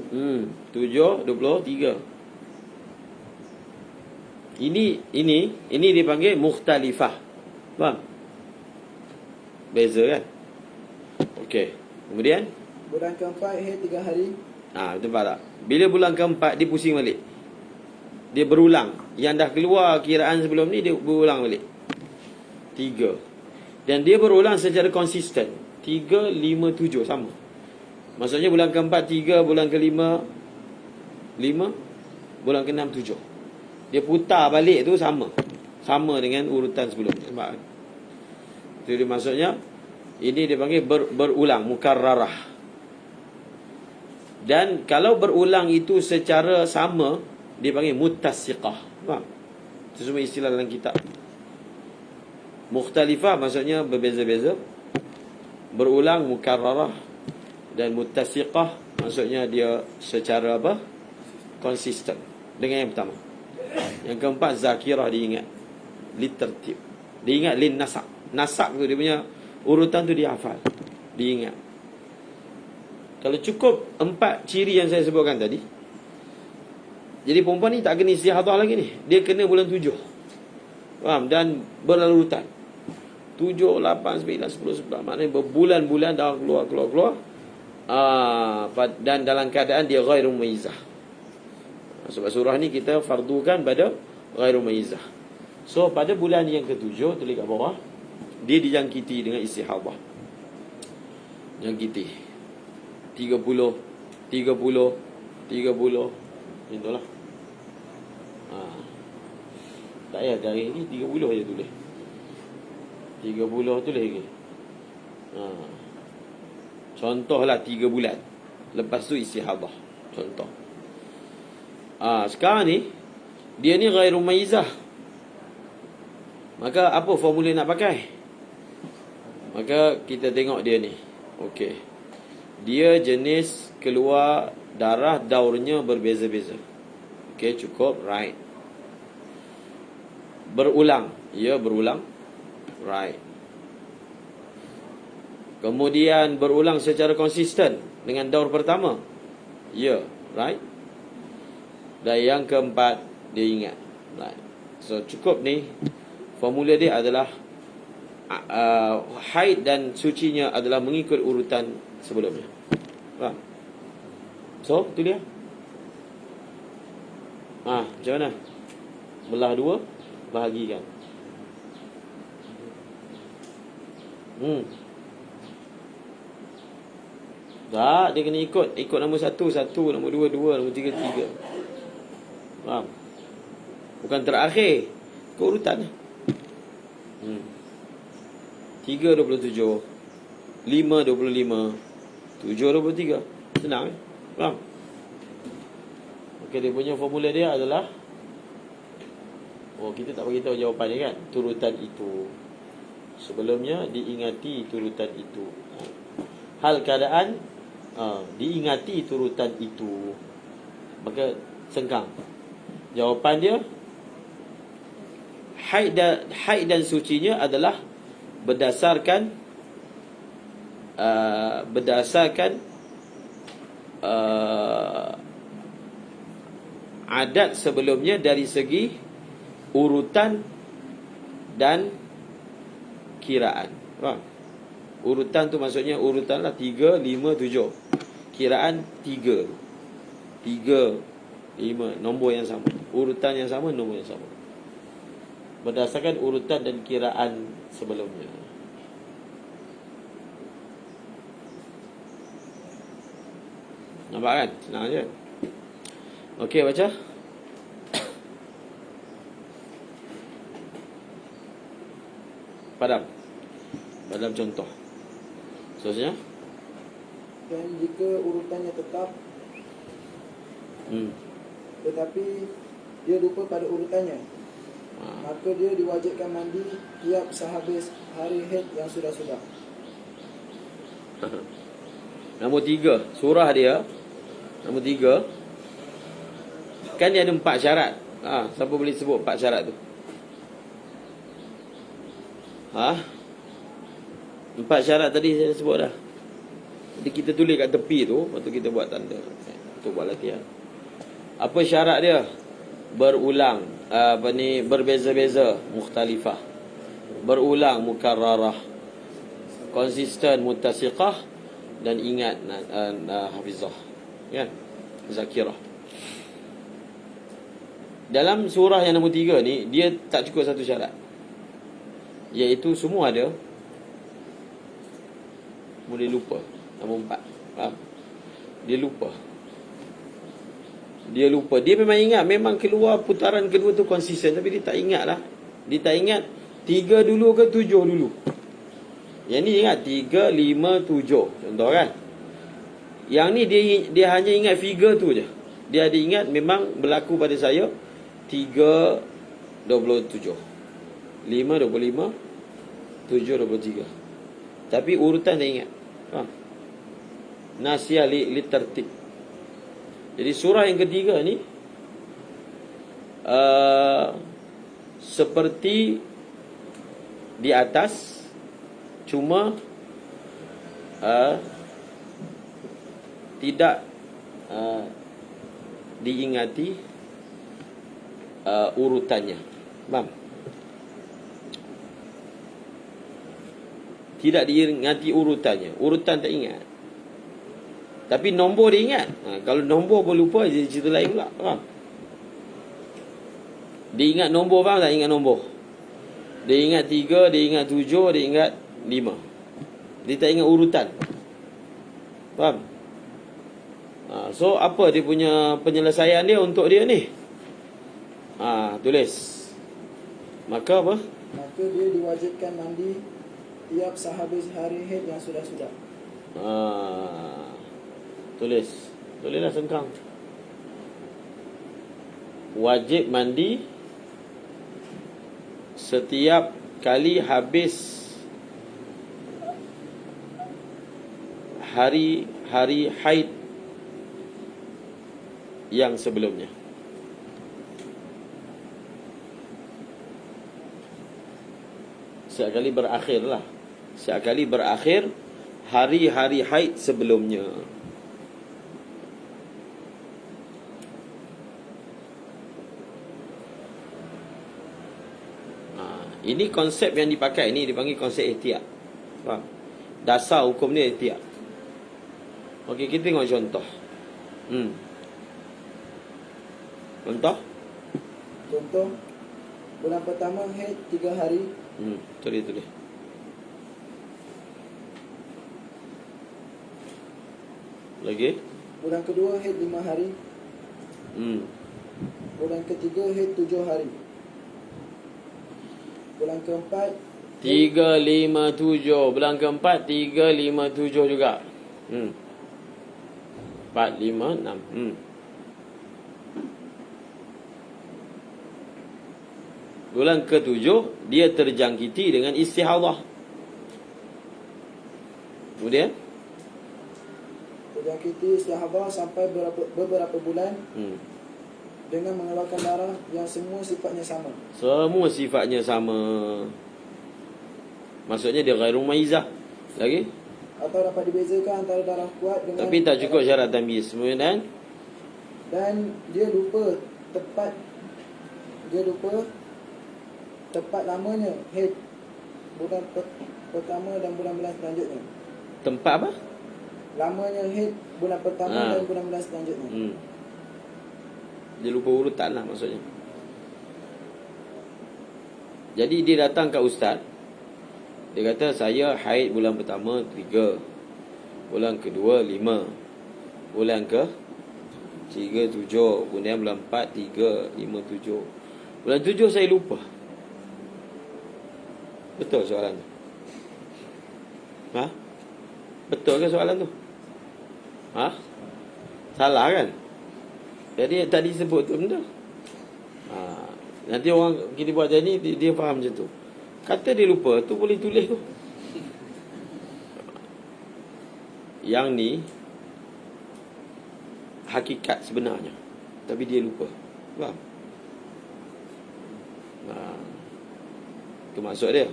7/23. Ini dipanggil mukhtalifah. Faham? Beza kan? Okey. Kemudian bulan keempat haid 3 hari. Nampak tak? Bila bulan keempat dia pusing balik. Dia berulang. Yang dah keluar kiraan sebelum ni dia berulang balik. 3. Dan dia berulang secara konsisten. 3, 5, 7 sama. Maksudnya bulan keempat 3, bulan kelima 5, bulan keenam 7. Dia putar balik tu sama. Sama dengan urutan sebelumnya. Nampak kan? Itu dia maksudnya. Ini dia panggil berulang, mukarrarah. Dan kalau berulang itu secara sama, dia panggil muttasiqah. Faham? Itu semua istilah dalam kitab. Mukhtalifah maksudnya berbeza-beza. Berulang, mukarrarah. Dan muttasiqah maksudnya dia secara apa? Konsisten. Dengan yang pertama. Yang keempat, zakirah, diingat. Litertib. Diingat lin nasak. Nasak tu dia punya urutan tu dia hafal. Diingat. Kalau cukup 4 ciri yang saya sebutkan tadi, jadi perempuan ni tak kena istihadah lagi ni. Dia kena bulan 7. Faham? Dan berlarutan. 7, 8, 9, 10, 11. Maknanya berbulan-bulan dah keluar. Dan dalam keadaan dia ghairu mumayyizah. Sebab surah ni kita fardukan pada ghairu mumayyizah. So pada bulan yang ke-7, tulis kat bawah, dia dijangkiti dengan istihadah. Jangkiti 30. Itulah. Tak payah garis ni, 30 je tulis. 30 tulis lagi. Contohlah 3 bulan. Lepas tu istihadah. Contoh. Sekarang ni dia ni ghairu mumayyizah. Maka apa formula nak pakai? Maka kita tengok dia ni. Okey. Dia jenis keluar darah, daurnya berbeza-beza. Okey, cukup. Right. Berulang. Ya, berulang. Right. Kemudian berulang secara konsisten dengan daur pertama. Ya, right. Dan yang keempat, dia ingat. Right. So cukup ni, formula dia adalah haid dan sucinya adalah mengikut urutan sebelumnya. Faham? So, itu dia. Macam mana? Belah 2, bahagikan. Tak, dia kena ikut nombor 1, 1, nombor 2, 2, nombor 3, 3. Faham? Bukan terakhir. Keurutan. 3, 27. 5, 25. 7, 23. Senang. Faham? Okey, dia punya formula dia adalah, kita tak beritahu jawapan dia kan. Turutan itu. Sebelumnya diingati turutan itu. Hal keadaan diingati turutan itu. Maka sengkang. Jawapan dia, haid dan sucinya adalah berdasarkan adat sebelumnya dari segi urutan dan kiraan. Faham? Urutan tu maksudnya urutan lah 3, 5, 7. Kiraan 3, 5. Nombor yang sama. Urutan yang sama, nombor yang sama. Berdasarkan urutan dan kiraan sebelumnya. Nampak kan? Senang je. Okey, baca. Padam contoh. Seterusnya. Dan jika urutannya tetap, tetapi dia lupa pada urutannya, maka dia diwajibkan mandi tiap sehabis hari haid yang sudah-sudah. Nombor 3, surah dia. Nombor 3, kan dia ada 4 syarat. Siapa boleh sebut 4 syarat tu? 4 syarat tadi saya sebut dah. Jadi kita tulis kat tepi tu, lepas tu kita buat tanda untuk buat latihan. Apa syarat dia? Berulang, berbeza-beza, mukhtalifah. Berulang, mukarrarah. Konsisten, muttasiqah. Dan ingat, hafizah. Kan? Zakirah. Dalam surah yang nombor 3 ni, dia tak cukup satu syarat, iaitu semua ada. Boleh lupa. Nombor 4. Faham? Dia lupa. Dia memang ingat, memang keluar putaran kedua tu konsisten, tapi dia tak ingat lah. Dia tak ingat 3 dulu ke 7 dulu. Yang ni ingat 3, 5, 7. Contoh kan. Yang ni dia hanya ingat figure tu je. Dia ada ingat memang berlaku pada saya 3, 27. 5, 25. 7, 23. Tapi urutan dah ingat. Faham? Nasiyah li tertib. Jadi surah yang ketiga ni seperti di atas, cuma tidak diingati urutannya. Faham? Tidak diingati urutannya. Urutan tak ingat, tapi nombor dia ingat. Kalau nombor pun lupa, jadi cerita lain pula. Faham? Dia ingat nombor, faham tak? Ingat nombor. Dia ingat 3, dia ingat 7, dia ingat 5. Dia tak ingat urutan. Faham? So apa dia punya penyelesaian dia untuk dia ni? Tulis. Maka apa? Maka dia diwajibkan mandi tiap sehabis hari haid yang sudah-sudah. Tulislah sengkang. Wajib mandi setiap kali habis hari haid yang sebelumnya. Sekali berakhir hari-hari haid sebelumnya. Ini konsep yang dipakai ni dipanggil konsep ihtiyat. Faham? Dasar hukum ni ihtiyat. Okey, kita tengok contoh. Contoh, bulan pertama haid 3 hari. Tulis. Lagi? Bulan kedua haid 5 hari. Bulan ketiga haid 7 hari. Bulan keempat 3, 5, 7. Bulan keempat 3, 5, 7 juga. 4, 5, 6. Bulan ke-7 dia terjangkiti dengan istihadah. Kemudian terjangkiti istihadah sampai beberapa bulan dengan mengeluarkan darah yang semua sifatnya sama. Semua sifatnya sama. Maksudnya dia ghairu maizah. Lagi? Atau dapat dibezakan antara darah kuat dengan, tapi tak cukup syarat tamyiz. Kemudian dan dia lupa tepat lamanya haid bulan pertama dan bulan-bulan selanjutnya. Tempat apa? Lamanya haid bulan pertama dan bulan-bulan selanjutnya. Dia lupa urutan lah maksudnya. Jadi dia datang ke ustaz. Dia kata saya haid bulan pertama 3, bulan kedua 5, bulan ke 3 7, kemudian bulan 4 3 5 7. Bulan 7 saya lupa. Betul soalan tu? Betul ke soalan tu? Salah kan? Jadi tadi sebut tu benda. Nanti orang kita buat macam ni, dia faham macam tu. Kata dia lupa, tu boleh tulis tu. Yang ni hakikat sebenarnya, tapi dia lupa. Faham? Itu maksud dia.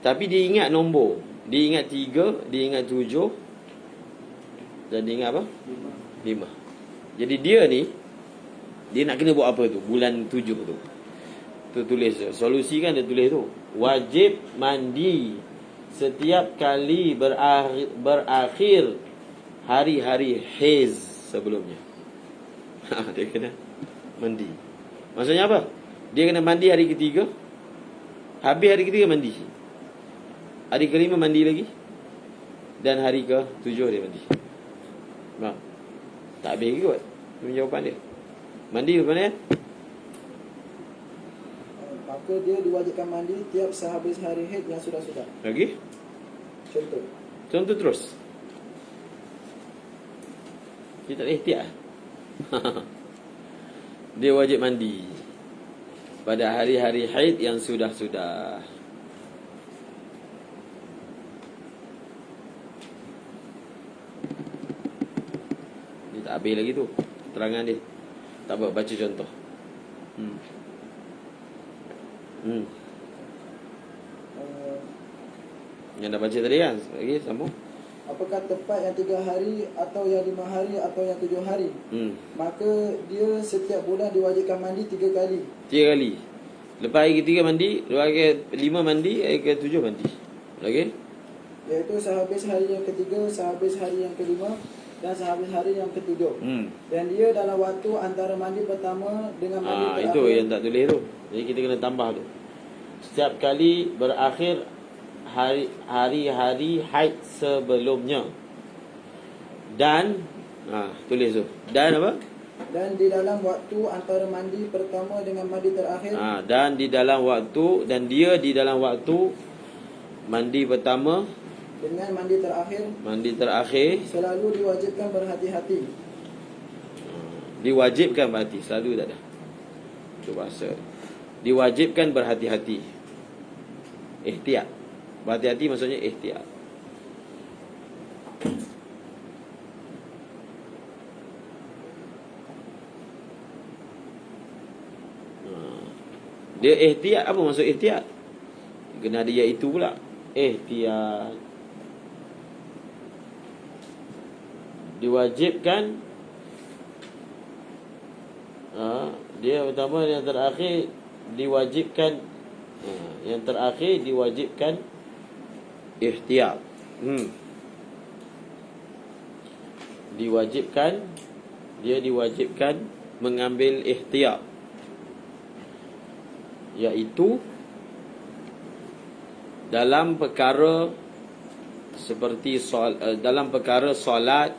Tapi dia ingat nombor. Dia ingat 3, dia ingat 7, dan dia ingat apa? 5. Jadi dia ni, dia nak kena buat apa tu? Bulan 7 tu. Tu tulis. Solusi kan dia tulis tu. Wajib mandi setiap kali berakhir hari-hari haid sebelumnya. Dia kena mandi. Maksudnya apa? Dia kena mandi hari ketiga. Habis hari ketiga mandi. Hari kelima mandi lagi. Dan hari ke-7 dia mandi. Tak habis kot. Itu jawapan dia. Mandi ke mana? Maka dia diwajibkan mandi tiap sehabis hari haid yang sudah-sudah. Lagi? Contoh terus. Dia tak ikhtiar. Dia wajib mandi. pada hari-hari haid yang sudah-sudah. Dia tak habis lagi tu terangan dia. Tak apa, baca contoh. Yang dah baca tadi kan? Lagi sambung. Apakah tepat yang 3 hari atau yang 5 hari atau yang 7 hari? Maka dia setiap bulan diwajibkan mandi 3 kali. 3 kali. Lepas hari ketiga mandi, lepas hari kelima mandi, hari ketujuh mandi. Lagi? Iaitu sehabis hari yang ketiga, sehabis hari yang kelima dan sehabis hari yang ketujuh. Dan dia dalam waktu antara mandi pertama dengan mandi terakhir. Itu yang tak tulis tu. Jadi kita kena tambah tu. Setiap kali berakhir hari-hari haid sebelumnya. Dan tulis tu. Dan apa? Dan di dalam waktu antara mandi pertama dengan mandi terakhir. Dan di dalam waktu, dan dia di dalam waktu mandi pertama dengan mandi terakhir. Mandi terakhir Selalu diwajibkan berhati-hati. Diwajibkan berhati, selalu tak ada. Itu bahasa. Diwajibkan berhati-hati. Ihtiyat. Berhati-hati maksudnya ihtiyat. Dia ihtiyat, apa maksud ihtiyat? Kena ada iaitu pula. Ihtiyat. Diwajibkan. Dia pertama, yang terakhir diwajibkan. Yang terakhir diwajibkan ihtiyat. Diwajibkan. Dia diwajibkan mengambil ihtiyat, iaitu dalam perkara seperti dalam perkara solat,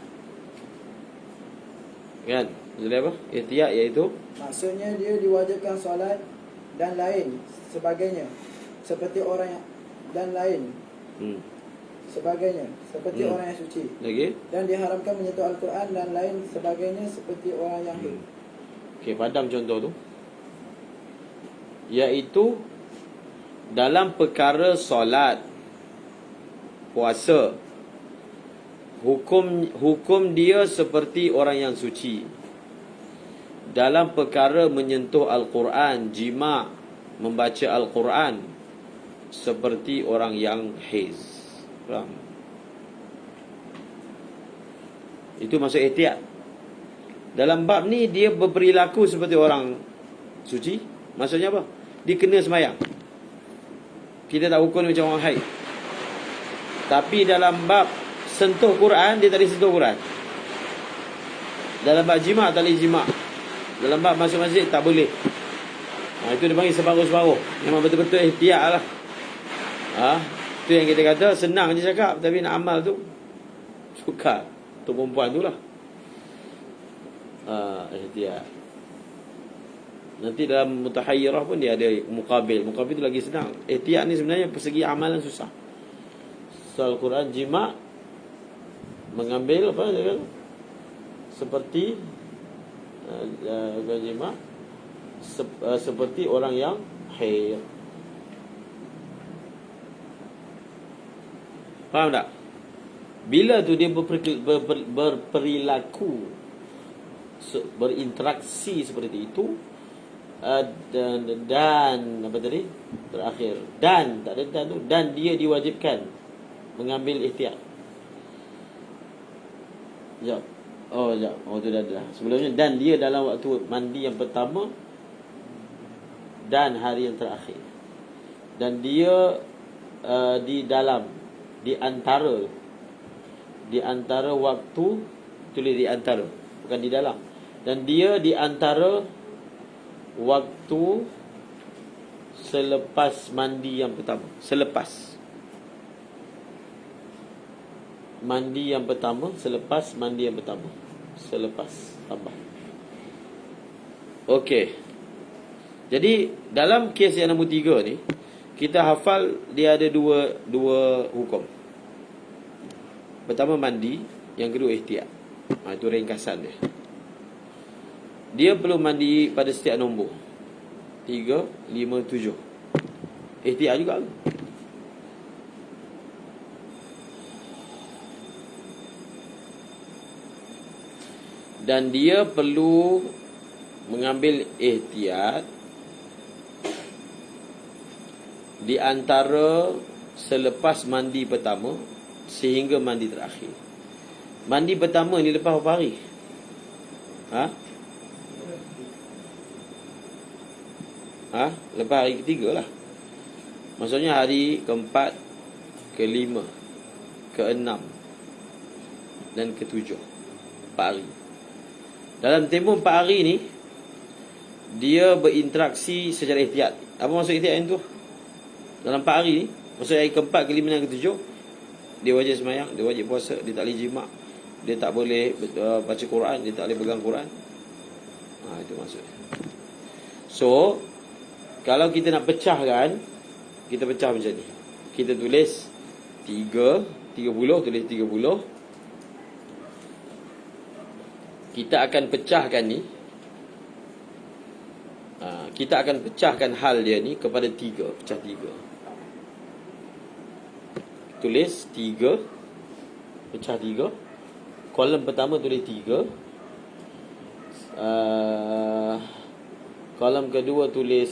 kan? Jadi apa? Ihtiyat iaitu maksudnya dia diwajibkan solat dan lain sebagainya seperti orang yang, dan lain sebagainya seperti orang yang suci. Lagi? Dan diharamkan menyentuh Al-Quran dan lain sebagainya seperti orang yang haid. Okey, padam contoh tu. Iaitu dalam perkara solat, puasa, hukum dia seperti orang yang suci. Dalam perkara menyentuh Al-Quran, jima', membaca Al-Quran, seperti orang yang haiz. Faham? Itu maksud ihtiyat. Dalam bab ni dia berperilaku seperti orang suci. Maksudnya apa? Dia kena sembahyang. Kita tak hukum macam orang haid. Tapi dalam bab sentuh Quran, dia tak boleh sentuh Quran. Dalam bab jima' tak boleh jima'. Dalam bab masuk masjid tak boleh. Itu dia panggil separuh-separuh. Memang betul-betul ihtiyat lah. Itu yang kita kata senang je cakap, tapi nak amal tu sukar. Tu perempuan tu lah. Ihtiyat. Nanti dalam mutahayyirah pun dia ada muqabil. Muqabil tu lagi senang. Ihtiyat ni sebenarnya persegi amalan susah. Soal Quran, jima', mengambil apa dia kata? Seperti jima' seperti orang yang haid. Faham tak? Bila tu dia berperilaku, berinteraksi seperti itu, dan apa tadi? Terakhir, dan tak ada dan tu, dan dia diwajibkan mengambil ihtiyat. Sekejap. Tu dah ada. Sebelumnya, dan dia dalam waktu mandi yang pertama dan hari yang terakhir. Dan dia di antara waktu, tulis di antara, bukan di dalam. Dan dia di antara waktu selepas mandi yang pertama. Selepas mandi yang pertama. Selepas tambah. Okey. Jadi dalam kes yang nombor 3 ni, kita hafal dia ada dua hukum. Pertama mandi, yang kedua ihtiyat. Itu ringkasan dia. Dia perlu mandi pada setiap nombor. 3, 5, 7. Ihtiyat juga ke? Dan dia perlu mengambil ihtiyat di antara selepas mandi pertama sehingga mandi terakhir. Mandi pertama ni lepas berapa hari? Lepas hari ketiga lah. Maksudnya hari keempat, kelima, keenam dan ketujuh. 4 hari. Dalam tempoh 4 hari ni, dia berinteraksi secara ihtiyat. Apa maksud ihtiyat yang tu? Dalam 4 hari ni, maksud hari keempat, kelima dan ketujuh, dia wajib semayang, dia wajib puasa, dia tak boleh jima', dia tak boleh baca Quran, dia tak boleh pegang Quran. Itu maksudnya. So, kalau kita nak pecahkan, kita pecah macam ni. Kita tulis 30, tulis 30. Kita akan pecahkan ni. Kita akan pecahkan hal dia ni kepada 3. Pecah 3. Tulis 3. Pecah 3. Kolom pertama tulis 3. Kolom kedua tulis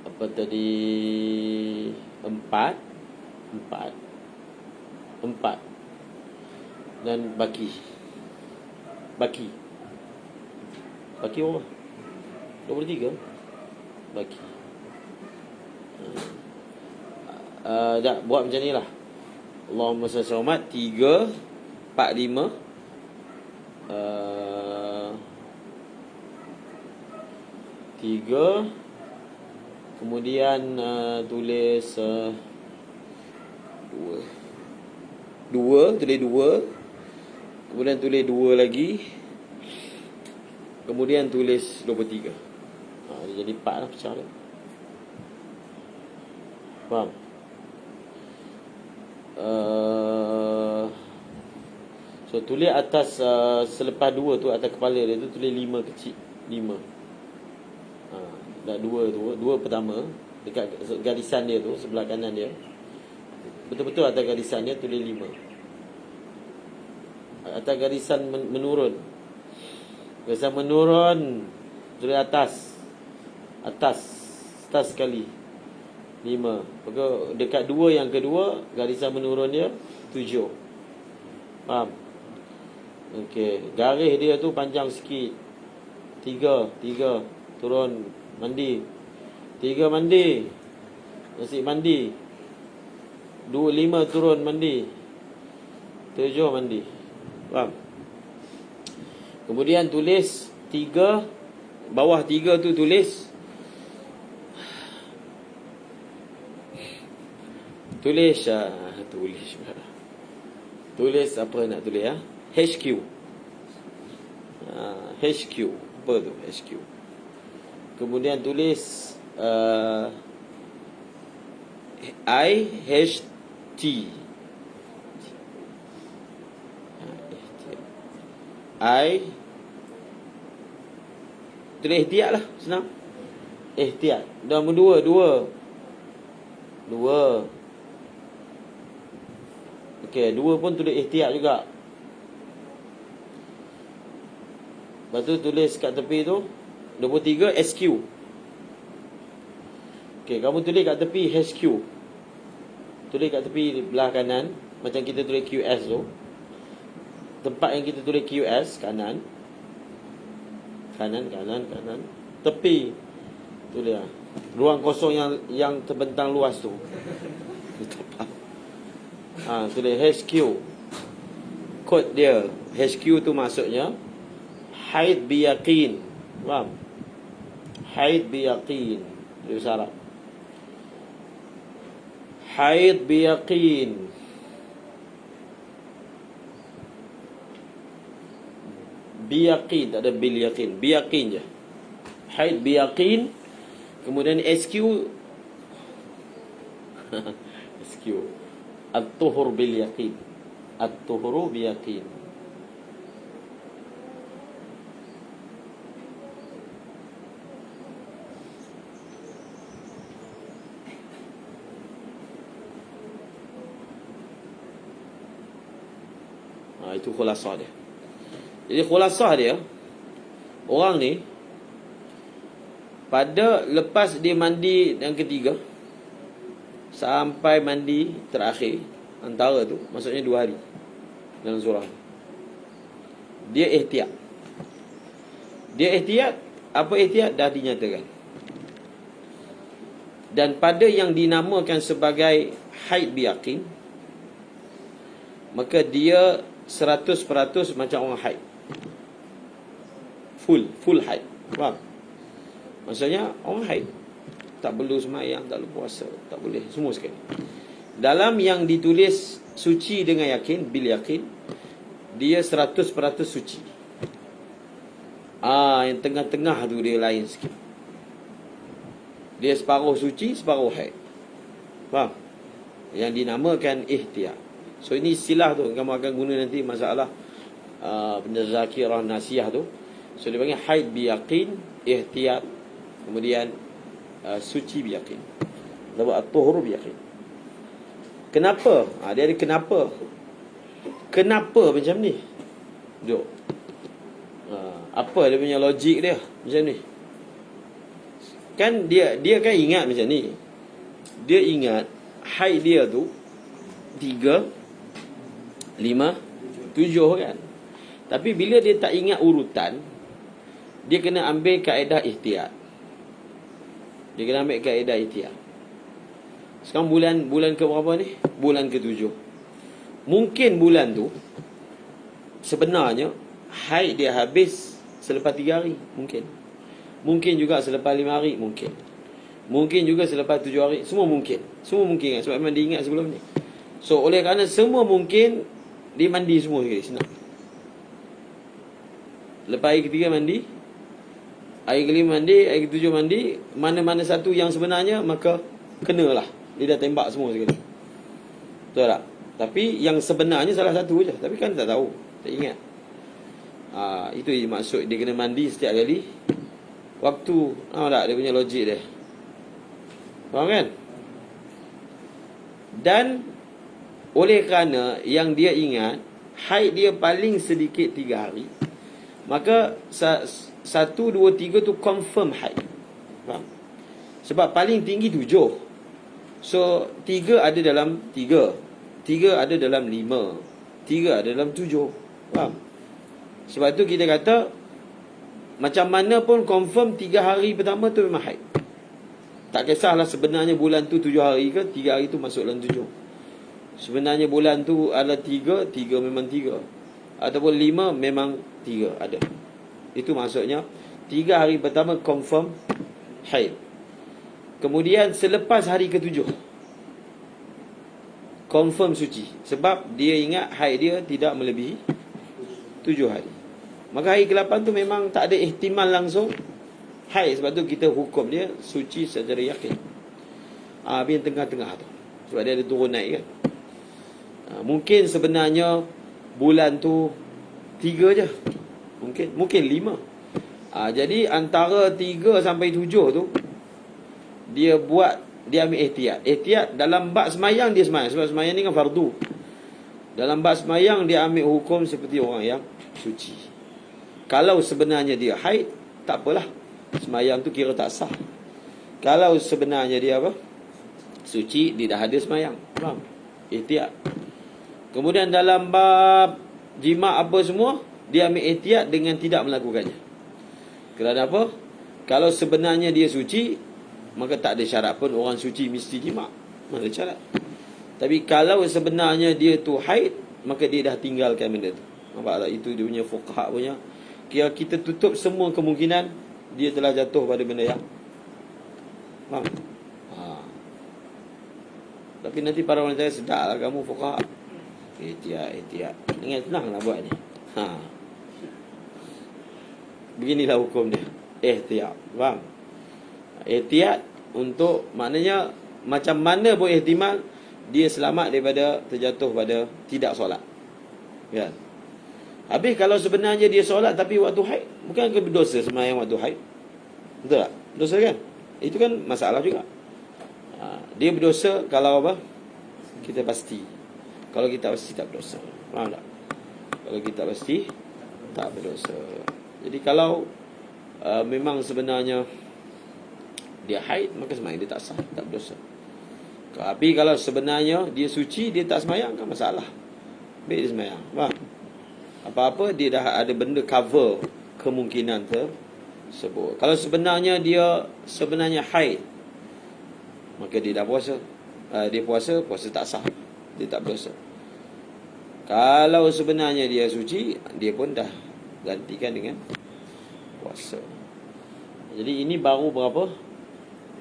apa tadi, 4. Dan baki berapa? 23. Baki. Buat macam ni lah. Allahumma salli ala Muhammad. 3, 4, 5. 3. Kemudian tulis 2. Tulis 2. Kemudian tulis 2 lagi. Kemudian tulis 23. Dia jadi 4 lah, pecah lah. Faham? So tulis atas selepas 2 tu, atas kepala dia tu tulis 5 kecil. 5. Dah 2 pertama dekat garisan dia tu, sebelah kanan dia. Betul-betul atas garisan dia tulis 5. Atas garisan menurun. Garisan menurun tulis atas sekali 5. Maka dekat 2 yang kedua, garisan menurun dia 7. Faham? Okey, garis dia tu panjang sikit. 3 turun mandi. 3 mandi. Nasi mandi. 2, 5 turun mandi. 7 mandi. Faham? Kemudian tulis 3. Bawah 3 tu tulis apa nak tulis HQ. HQ. Apa tu HQ? Kemudian tulis IHT. Tulis ihtiyat lah, senang. Ihtiyat. Nombor 2. Okey, 2 pun tulis ihtiyat juga. Lepas tu tulis kat tepi tu 23 SQ. Okey, kamu tulis kat tepi HQ. Tulis kat tepi belah kanan, macam kita tulis QS tu. Tempat yang kita tulis QS, kanan. Tepi tulis lah. Ruang kosong yang terbentang luas tu. Tulis HQ. Kod dia HQ tu maksudnya haid biyaqin. Faham? Haid biyaqin. Dia syarat. Haid biyaqin. Biyaqin, tak ada bil yaqin. Biyaqin je. Haid biyaqin. Kemudian SQ. SQ. At-tuhur bil yaqin. At-tuhuru biyaqin. Itu khulasah dia. Jadi khulasah dia, orang ni pada lepas dia mandi yang ketiga sampai mandi terakhir, antara tu maksudnya 2 hari dalam surah ni, dia ihtiyat. Dia ihtiyat. Apa ihtiyat? Dah dinyatakan. Dan pada yang dinamakan sebagai haid biyakin, maka dia 100% macam orang haid. Full haid. Faham? Maksudnya orang haid tak perlu sembahyang, tak perlu puasa, tak boleh, semua sekali. Dalam yang ditulis suci dengan yakin, bil yakin, dia 100% suci. Yang tengah-tengah tu dia lain sikit. Dia separuh suci, separuh haid. Faham? Yang dinamakan ihtiyat. So ini istilah tu kamu akan guna nanti masalah benda zakirah nasiyah tu. So dia panggil haid biyaqin, ihtiyat, kemudian suci biyaqin. Lalu at-tuhur biyaqin. Kenapa? Dia ada kenapa. Kenapa macam ni? Duk. Apa dia punya logik dia macam ni? Kan dia kan ingat macam ni. Dia ingat haid dia tu 3, 5, 7 kan. Tapi bila dia tak ingat urutan, dia kena ambil kaedah ihtiyat. Dia kena ambil kaedah ihtiyat. Sekarang bulan ke berapa ni? Bulan ke-7. Mungkin bulan tu sebenarnya haid dia habis selepas 3 hari. Mungkin juga selepas 5 hari. Mungkin juga selepas 7 hari. Semua mungkin kan. Sebab memang dia ingat sebelum ni. So oleh kerana semua mungkin, dia mandi semua sekali, senang. Lepas hari ketiga mandi, hari kelima mandi, hari ketujuh mandi, mana-mana satu yang sebenarnya, maka kenalah. Dia dah tembak semua sekali. Betul tak? Tapi yang sebenarnya salah satu je. Tapi kan tak tahu, tak ingat. Itu maksud dia kena mandi setiap kali waktu. Tak, dia punya logik dia. Faham kan? Dan oleh kerana yang dia ingat haid dia paling sedikit 3 hari, maka 1, 2, 3 tu confirm haid. Faham? Sebab paling tinggi 7. So 3 ada dalam 3, 3 ada dalam 5, 3 ada dalam 7. Faham? Sebab tu kita kata macam mana pun confirm 3 hari pertama tu memang haid. Tak kisahlah sebenarnya bulan tu 7 hari ke, 3 hari tu masuk dalam 7. Sebenarnya bulan tu adalah 3 memang 3. Ataupun 5 memang 3 ada. Itu maksudnya 3 hari pertama confirm haid. Kemudian selepas hari ke-7 confirm suci. Sebab dia ingat haid dia tidak melebihi 7 hari. Maka hari ke-8 tu memang tak ada ihtimal langsung haid. Sebab tu kita hukum dia suci secara yakin. Yang tengah-tengah tu. Sebab dia ada turun naik kan. Mungkin sebenarnya bulan tu 3 je. Mungkin 5. Jadi antara 3 sampai 7 tu dia ambil ihtiyat. Ihtiyat dalam bab semayang dia semayang. Sebab semayang ni kan fardu. Dalam bab semayang dia ambil hukum seperti orang yang suci. Kalau sebenarnya dia haid, tak apalah, semayang tu kira tak sah. Kalau sebenarnya dia apa? Suci, dia dah ada semayang. Faham? Ihtiyat. Kemudian dalam bab jima' apa semua, dia ambil ihtiyat dengan tidak melakukannya. Kerana apa? Kalau sebenarnya dia suci, maka tak ada syarat pun orang suci mesti jima'. Mana ada syarat. Tapi kalau sebenarnya dia tu haid, maka dia dah tinggalkan benda tu. Nampak tak? Itu dia punya fuqaha punya. Kira kita tutup semua kemungkinan dia telah jatuh pada benda yang faham? Tapi nanti para orang tanya, sedaplah kamu fuqaha. Ihtiyat. Dengan senanglah buat ni. Beginilah hukum dia. Ihtiyat. Faham? Ihtiyat untuk maknanya macam mana pun ihtimal dia selamat daripada terjatuh pada tidak solat. Kan? Habis kalau sebenarnya dia solat tapi waktu haid, bukan berdosa sembahyang waktu haid? Betul tak? Dosa kan? Itu kan masalah juga. Dia berdosa kalau apa? Kita pasti. Kalau kita pasti tak berdosa. Faham tak? Kalau kita pasti tak berdosa. Jadi kalau memang sebenarnya dia haid, maka sembahyang dia tak sah, tak berdosa. Tapi kalau sebenarnya dia suci, dia tak sembahyang, kan masalah. Baik dia sembahyang. Faham? Apa-apa dia dah ada benda cover kemungkinan tersebut. Kalau sebenarnya dia haid, maka dia dah puasa. Dia puasa tak sah. Dia tak berdosa. Kalau sebenarnya dia suci, dia pun dah gantikan dengan puasa. Jadi ini baru berapa?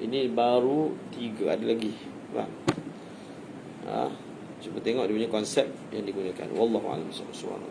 Ini baru 3, ada lagi. Faham? Cuba tengok dia punya konsep yang digunakan. Wallahu a'lam bishawab.